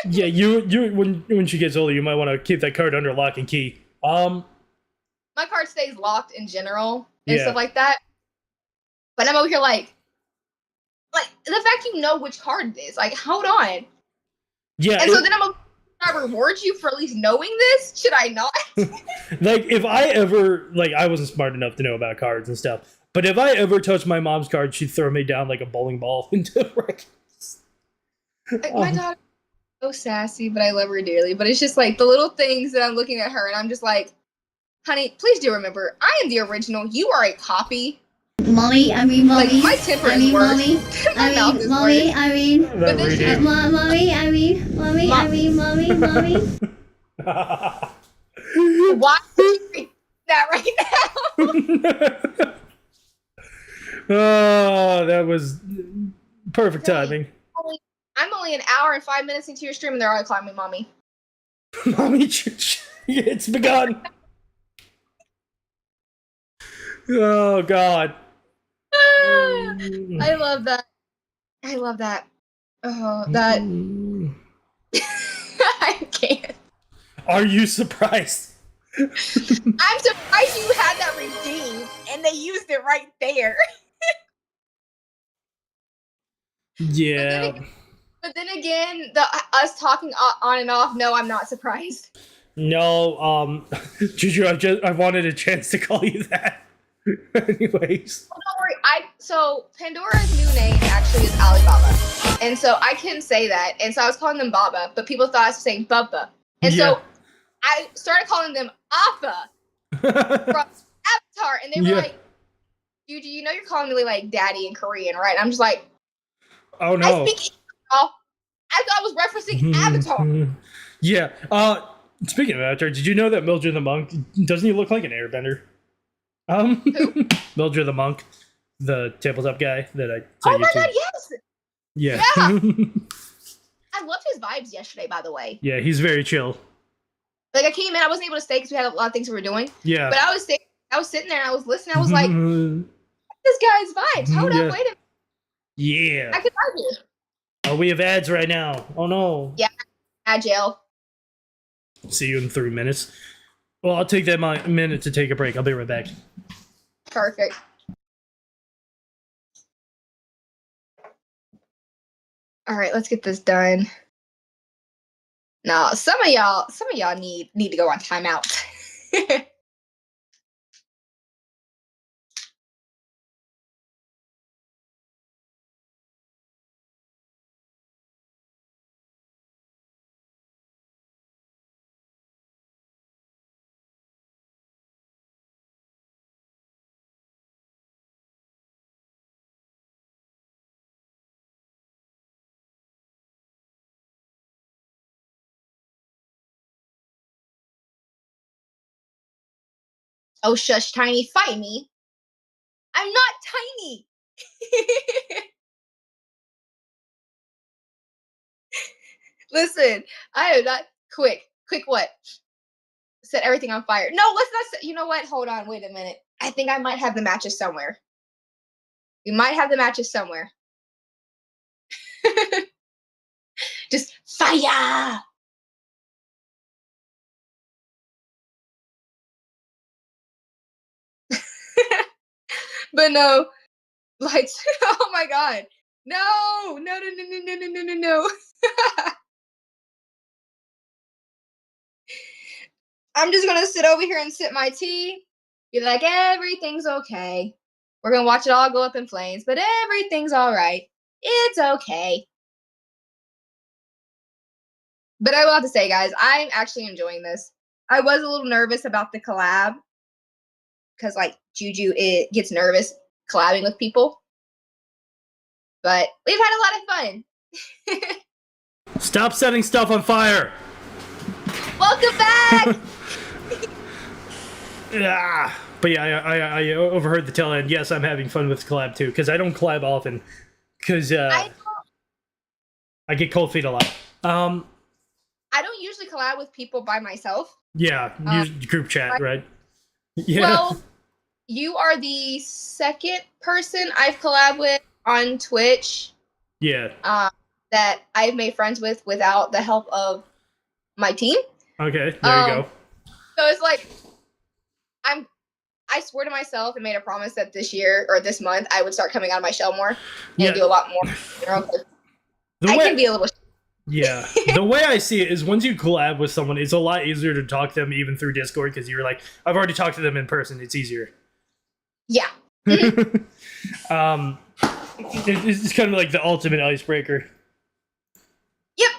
Yeah, you when she gets older, you might want to keep that card under lock and key. My card stays locked in general and stuff like that. But I'm over here like the fact you know which card it is, like, hold on. Yeah. And so then I reward you for at least knowing this? Should I not? Like, if I ever, like, I wasn't smart enough to know about cards and stuff, but if I ever touched my mom's card, she'd throw me down like a bowling ball into the records. Like, my daughter's so sassy, but I love her dearly. But it's just like the little things that I'm looking at her and I'm just like, honey, please do remember, I am the original. You are a copy. Mommy, mommy. Like, my temper is worse. Mommy, mommy. Why would you read that right now? Oh, that was perfect timing. I'm only an hour and 5 minutes into your stream and they're all calling me mommy. Mommy, it's begun. Oh, God. I love that. I love that. Oh, that. I can't. Are you surprised? I'm surprised you had that redeemed and they used it right there. Yeah. But then again, us talking on and off, no, I'm not surprised. No, Juju, I wanted a chance to call you that. Anyways. Well, don't worry. So Pandora's new name actually is Alibaba. And so I couldn't say that. And so I was calling them Baba, but people thought I was saying Bubba. And so I started calling them Appa from Avatar. And they were like, Juju, you know you're calling me like daddy in Korean, right? And I'm just like, oh no. I speak English. I thought I was referencing Avatar. Yeah. Speaking of Avatar, did you know that Mildred the Monk, doesn't he look like an airbender? Who? Mildred the Monk, the tabletop guy that I Oh my god, yes! Yeah. I loved his vibes yesterday, by the way. Yeah, he's very chill. Like, I came in, I wasn't able to stay because we had a lot of things we were doing. Yeah. But I was sitting there and I was listening. I was like, this guy's vibes. Hold up, wait a minute. Yeah. I can vibe you. Oh, we have ads right now. Oh no. Yeah. Agile. See you in 3 minutes. Well, I'll take that minute to take a break. I'll be right back. Perfect. All right, let's get this done. No, some of y'all need to go on timeout. Oh, shush, Tiny, fight me. I'm not tiny. Listen, I am not quick. Quick what? Set everything on fire. No, let's not set, you know what? Hold on, wait a minute. I think I might have the matches somewhere. We might have the matches somewhere. Just fire! But no, lights. Oh my god. No, no, no, no, no, no, no, no, no, no. I'm just gonna sit over here and sip my tea. Be like, everything's okay. We're gonna watch it all go up in flames, but everything's all right. It's okay. But I will have to say, guys, I'm actually enjoying this. I was a little nervous about the collab because, like, Juju gets nervous collabing with people. But we've had a lot of fun. Stop setting stuff on fire. Welcome back. Yeah. But yeah, I overheard the tail end. Yes, I'm having fun with collab too, because I don't collab often, because I get cold feet a lot. I don't usually collab with people by myself. Yeah, use group chat, right? Yeah. Well, you are the second person I've collabed with on Twitch. Yeah. That I've made friends with without the help of my team. Okay, there you go. So it's like I swore to myself and made a promise that this year or this month I would start coming out of my shell more and do a lot more. I can be a little. Yeah, the way I see it is once you collab with someone, it's a lot easier to talk to them even through Discord because you're like, I've already talked to them in person. It's easier. Yeah. It's kind of like the ultimate icebreaker. Yep.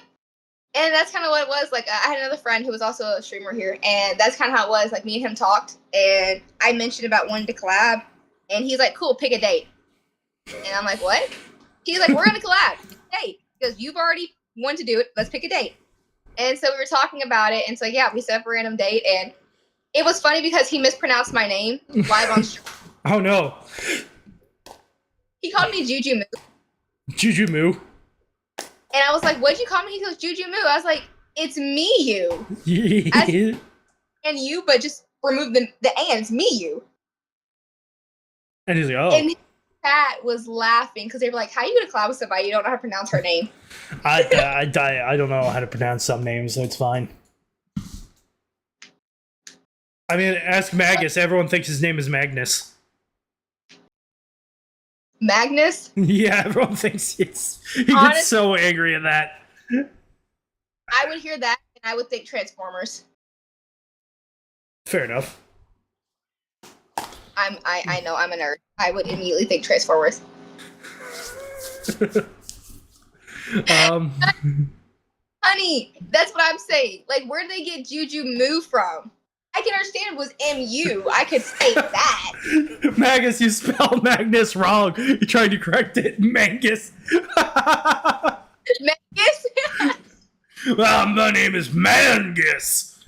And that's kind of what it was. Like, I had another friend who was also a streamer here, and that's kind of how it was. Like, me and him talked, and I mentioned about wanting to collab, and he's like, cool, pick a date. And I'm like, what? He's like, we're going to collab. Hey, because you've already wanted to do it. Let's pick a date. And so we were talking about it, and so, yeah, we set up a random date, and it was funny because he mispronounced my name live on stream. Oh, no. He called me Juju Moo. Juju Moo. And I was like, what'd you call me? He goes, Juju Moo. I was like, it's me, you. And you, but just remove the and. It's me, you. And he's like, oh. And chat was laughing because they were like, "How are you gonna collab with somebody you don't know how to pronounce her name?" I don't know how to pronounce some names, so it's fine. I mean, ask Magus. Everyone thinks his name is Magnus. Magnus? Yeah, everyone thinks it's. He gets so angry at that. I would hear that, and I would think Transformers. Fair enough. I know I'm a nerd. I would immediately think Transformers. Honey, that's what I'm saying. Like, where did they get Juju Moo from? I can understand it was MU. I could say that. Magus, you spelled Magnus wrong. You tried to correct it. Mangus. Magus? Well, my name is Mangus.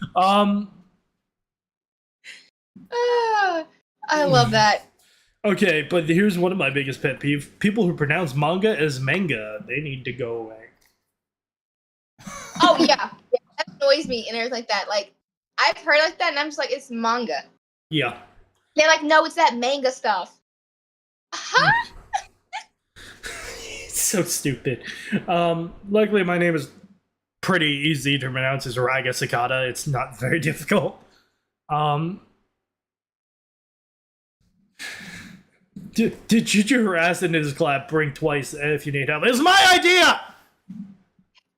I love that. Okay, but here's one of my biggest pet peeves. People who pronounce manga as manga, they need to go away. Oh, yeah. That annoys me and everything like that. Like, I've heard like that, and I'm just like, it's manga. Yeah. They're like, no, it's that manga stuff. Huh? It's so stupid. Luckily, my name is pretty easy to pronounce as Raiga Sakata. It's not very difficult. Did Juju harass into his collab? Bring twice if you need help. It's my idea!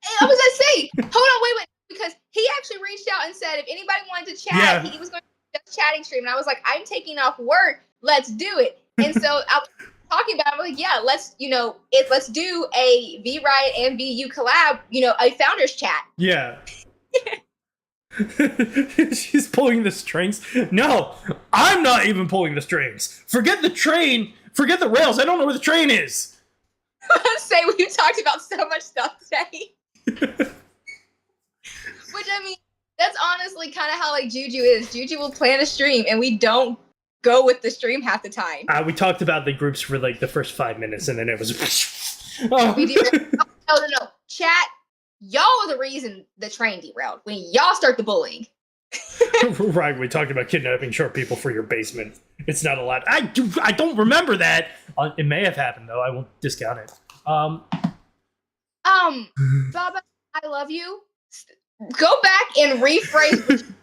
Hey, I was gonna say, hold on, wait, because he actually reached out and said if anybody wanted to chat, he was going to do a chatting stream, and I was like, I'm taking off work, let's do it. And so I was talking about it, I'm like, yeah, let's do a V Riot and VU collab, a founders chat. Yeah. She's pulling the strings. No, I'm not even pulling the strings. Forget the train. Forget the rails. I don't know where the train is. Say we talked about so much stuff today. Which, I mean, that's honestly kind of how like Juju is. Juju will plan a stream and we don't go with the stream half the time. We talked about the groups for like the first 5 minutes and then it was We do. No. Chat, y'all are the reason the train derailed. When y'all start the bullying. Right, we talked about kidnapping short people for your basement. It's not allowed. I don't remember that. It may have happened though. I won't discount it. Baba, I love you. Go back and rephrase what you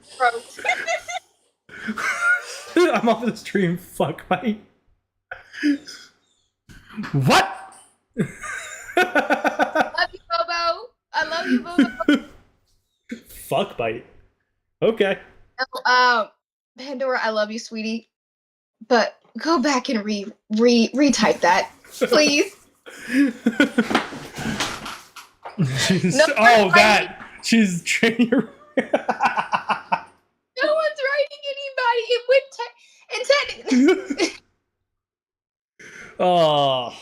wrote. I'm off the stream. Fuck mate. What? Love you, Bobo. I love you, Bobo. Fuck bite. Okay. Pandora, I love you, sweetie. But go back and retype that, please. She's training her. No one's writing anybody. It went Oh,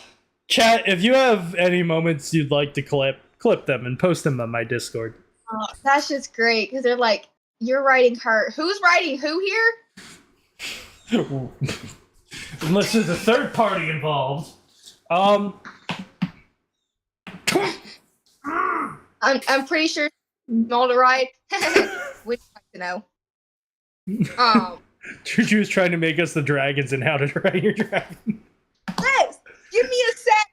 chat. If you have any moments you'd like to clip them and post them on my Discord. Oh, that's just great because they're like, you're writing her. Who's writing who here? Unless there's a third party involved. I'm pretty sure small to write. We'd like to know. Juju's trying to make us the dragons and how to ride your dragon. Yes, give me a set.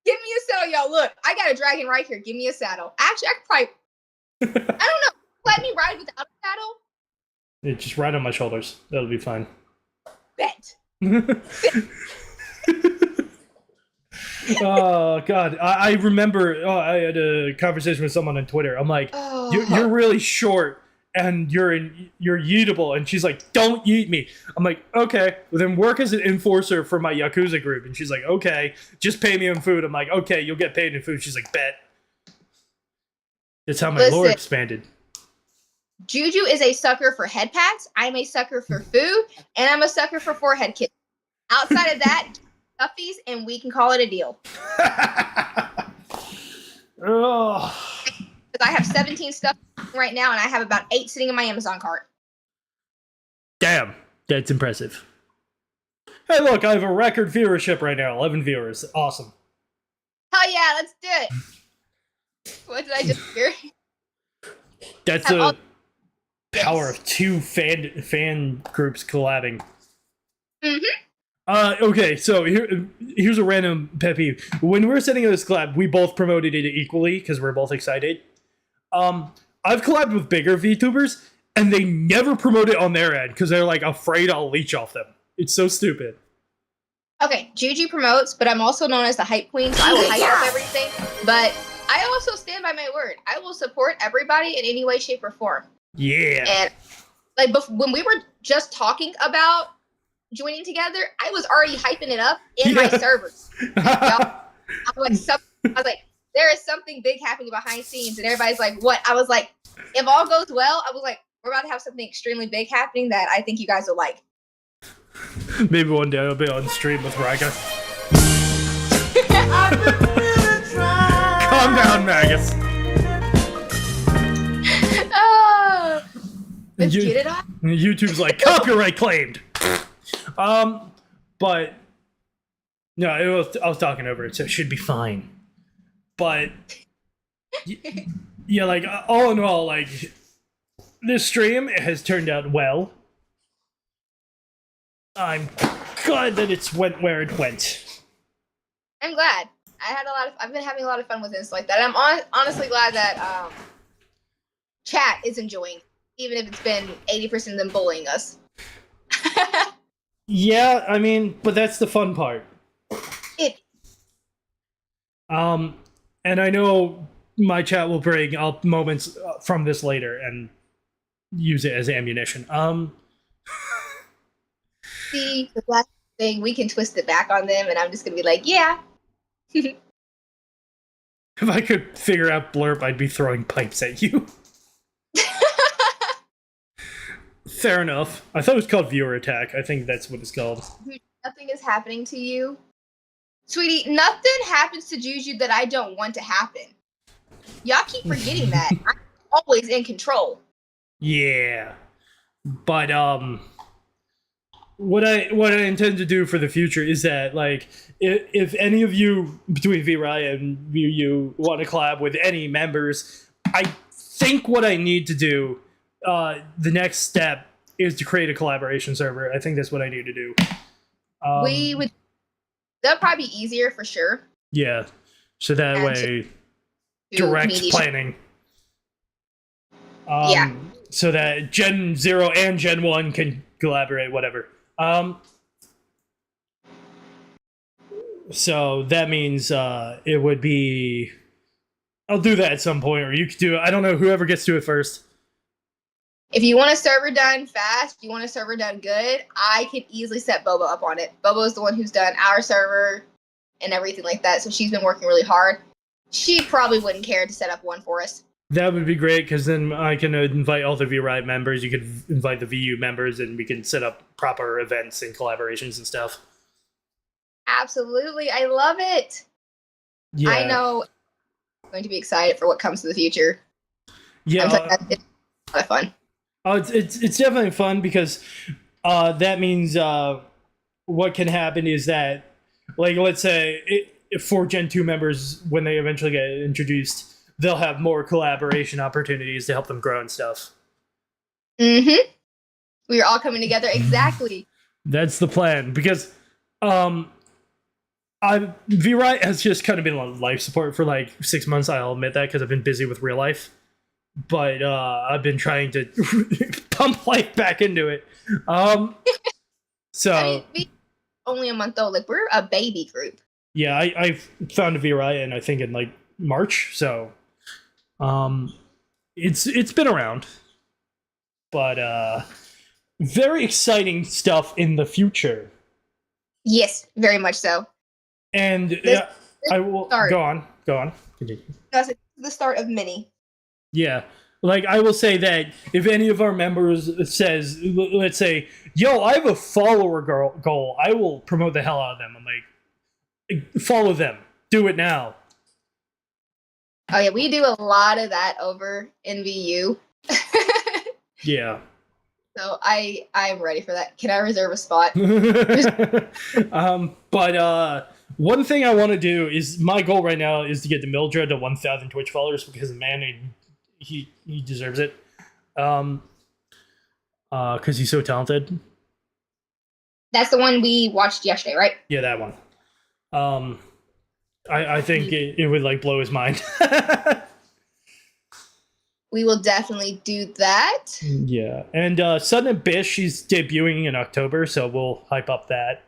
Give me a saddle, y'all. Look, I got a dragon right here. Give me a saddle. Actually, I could probably. I don't know. Let me ride without a saddle. Yeah, just ride on my shoulders. That'll be fine. Bet. Oh god, I remember. I had a conversation with someone on Twitter. I'm like, you're really short and you're yeetable, and she's like, don't yeet me. I'm like, okay, well, then work as an enforcer for my Yakuza group. And she's like, okay, just pay me in food. I'm like, okay, you'll get paid in food. She's like, bet. That's how my lore expanded. Juju is a sucker for head pats. I'm a sucker for food, and I'm a sucker for forehead kisses. Outside of that, stuffies, and we can call it a deal. Oh. Because I have 17 stuff right now, and I have about 8 sitting in my Amazon cart. Damn, that's impressive. Hey, look, I have a record viewership right now. 11 viewers. Awesome. Hell yeah, let's do it. What did I just hear? That's a power of 2 fan groups collabing. Mm-hmm. Okay, so here, here's a random pet peeve. When we were setting up this collab, we both promoted it equally because we're both excited. I've collabed with bigger VTubers, and they never promote it on their end because they're like afraid I'll leech off them. It's so stupid. Okay, Juju promotes, but I'm also known as the hype queen, so I will hype up everything. But I also stand by my word. I will support everybody in any way, shape, or form. Yeah. And like when we were just talking about joining together, I was already hyping it up in my servers. I was like, there is something big happening behind scenes, and everybody's like, what? I was like, if all goes well, I was like, we're about to have something extremely big happening that I think you guys will like. Maybe one day I'll be on stream with Raiga. Calm down, Magus. Oh, let's get it on. YouTube's like, copyright claimed. But no, I was talking over it, so it should be fine. But yeah, like all in all, like this stream has turned out well. I'm glad that it's went where it went. I'm glad. I've been having a lot of fun with this like that. I'm honestly glad that chat is enjoying, even if it's been 80% of them bullying us. Yeah, I mean, but that's the fun part. And I know my chat will bring up moments from this later and use it as ammunition. See, the last thing, we can twist it back on them, and I'm just gonna be like, yeah. If I could figure out blurb, I'd be throwing pipes at you. Fair enough. I thought it was called viewer attack. I think that's what it's called. Nothing is happening to you. Sweetie, nothing happens to Juju that I don't want to happen. Y'all keep forgetting that. I'm always in control. Yeah. But what I intend to do for the future is that, like, if any of you between VRai and VU want to collab with any members, I think what I need to do, the next step is to create a collaboration server. I think that's what I need to do. That'd probably be easier for sure. Yeah. So that And way, direct planning. Yeah. So that Gen 0 and Gen 1 can collaborate, whatever. So that means it would be... I'll do that at some point, or you could do it. I don't know, whoever gets to it first. If you want a server done fast, you want a server done good, I could easily set Bobo up on it. Bobo is the one who's done our server and everything like that, so she's been working really hard. She probably wouldn't care to set up one for us. That would be great, because then I can invite all the VRI members, you could invite the VU members, and we can set up proper events and collaborations and stuff. Absolutely, I love it. Yeah. I know I'm going to be excited for what comes to the future. Yeah. It's a lot of fun. Oh, it's definitely fun, because that means what can happen is that, like, let's say if 4 Gen 2 members, when they eventually get introduced, they'll have more collaboration opportunities to help them grow and stuff. Mm-hmm. We're all coming together. Exactly. That's the plan, because VRI has just kind of been on life support for like 6 months. I'll admit that, because I've been busy with real life. But I've been trying to pump life back into it. So I mean, only a month old. Like, we're a baby group. Yeah, I found a VRI, and I think in like March. So it's been around, but very exciting stuff in the future. Yes, very much so. And I will go on. Continue. That's the start of many. Yeah, like I will say that if any of our members says, let's say, yo, I have a follower goal, I will promote the hell out of them. I'm like, follow them, do it now. Oh yeah, we do a lot of that over in VU. Yeah. So I'm ready for that. Can I reserve a spot? But one thing I want to do is, my goal right now is to get the Mildred to 1,000 Twitch followers, because man, he deserves it. Because he's so talented. That's the one we watched yesterday, right? Yeah, that one. I think it would like blow his mind. We will definitely do that. Yeah, and Sudden Abyss, she's debuting in October, so we'll hype up that.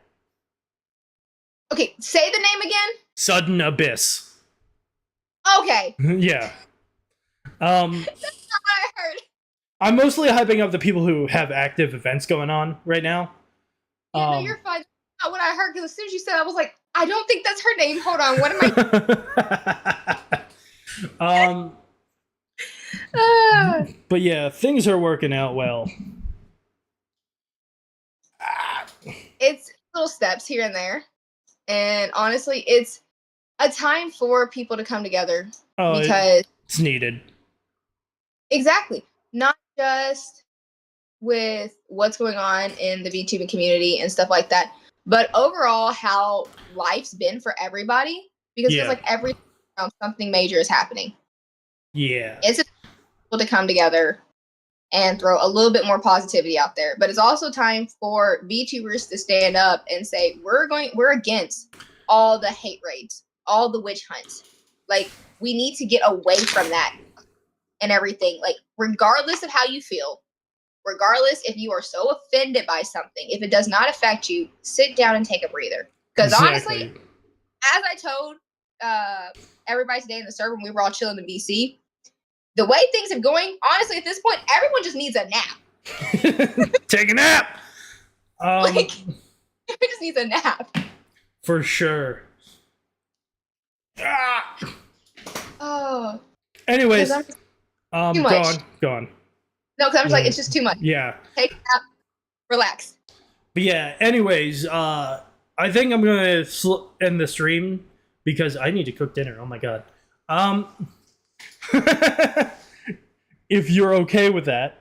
Okay, say the name again. Sudden Abyss. Okay. Yeah. That's not what I heard. I'm mostly hyping up the people who have active events going on right now. Yeah, no, you're fine. That's not what I heard, because as soon as you said it, I was like, I don't think that's her name. Hold on, what am I? But yeah, things are working out well. It's little steps here and there. And honestly, it's a time for people to come together. Oh, Because it's needed. exactly, not just with what's going on in the VTubing community and stuff like that, but overall how life's been for everybody. Because it feels like every time something major is happening. Yeah. It's people to come together and throw a little bit more positivity out there. But it's also time for VTubers to stand up and say, we're against all the hate raids, all the witch hunts. Like, we need to get away from that and everything. Like, regardless of how you feel, regardless if you are so offended by something, if it does not affect you, sit down and take a breather. Because honestly, as I told everybody today in the server when we were all chilling in BC, the way things are going, honestly, at this point, everyone just needs a nap. Take a nap. Like, everyone just needs a nap. For sure. Oh. Anyways, Too go much. on. No, because I'm just like, it's just too much. Yeah. Take a nap. Relax. But yeah, anyways, I think I'm gonna end the stream because I need to cook dinner. Oh my god. If you're okay with that.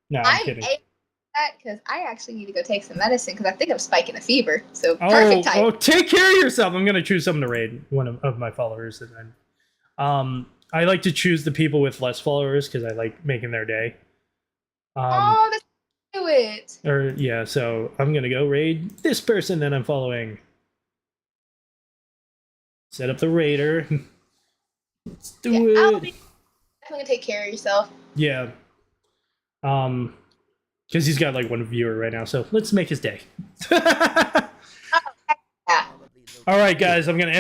No, I'm kidding. That because I actually need to go take some medicine because I think I'm spiking a fever. So perfect time. Oh, take care of yourself. I'm gonna choose someone to raid one of my followers, and then I like to choose the people with less followers because I like making their day. Let's do it. Or yeah, so I'm gonna go raid this person that I'm following. Set up the raider. Let's do it. Definitely take care of yourself. Yeah. Because he's got like one viewer right now, so let's make his day. Yeah. All right, guys, I'm gonna end.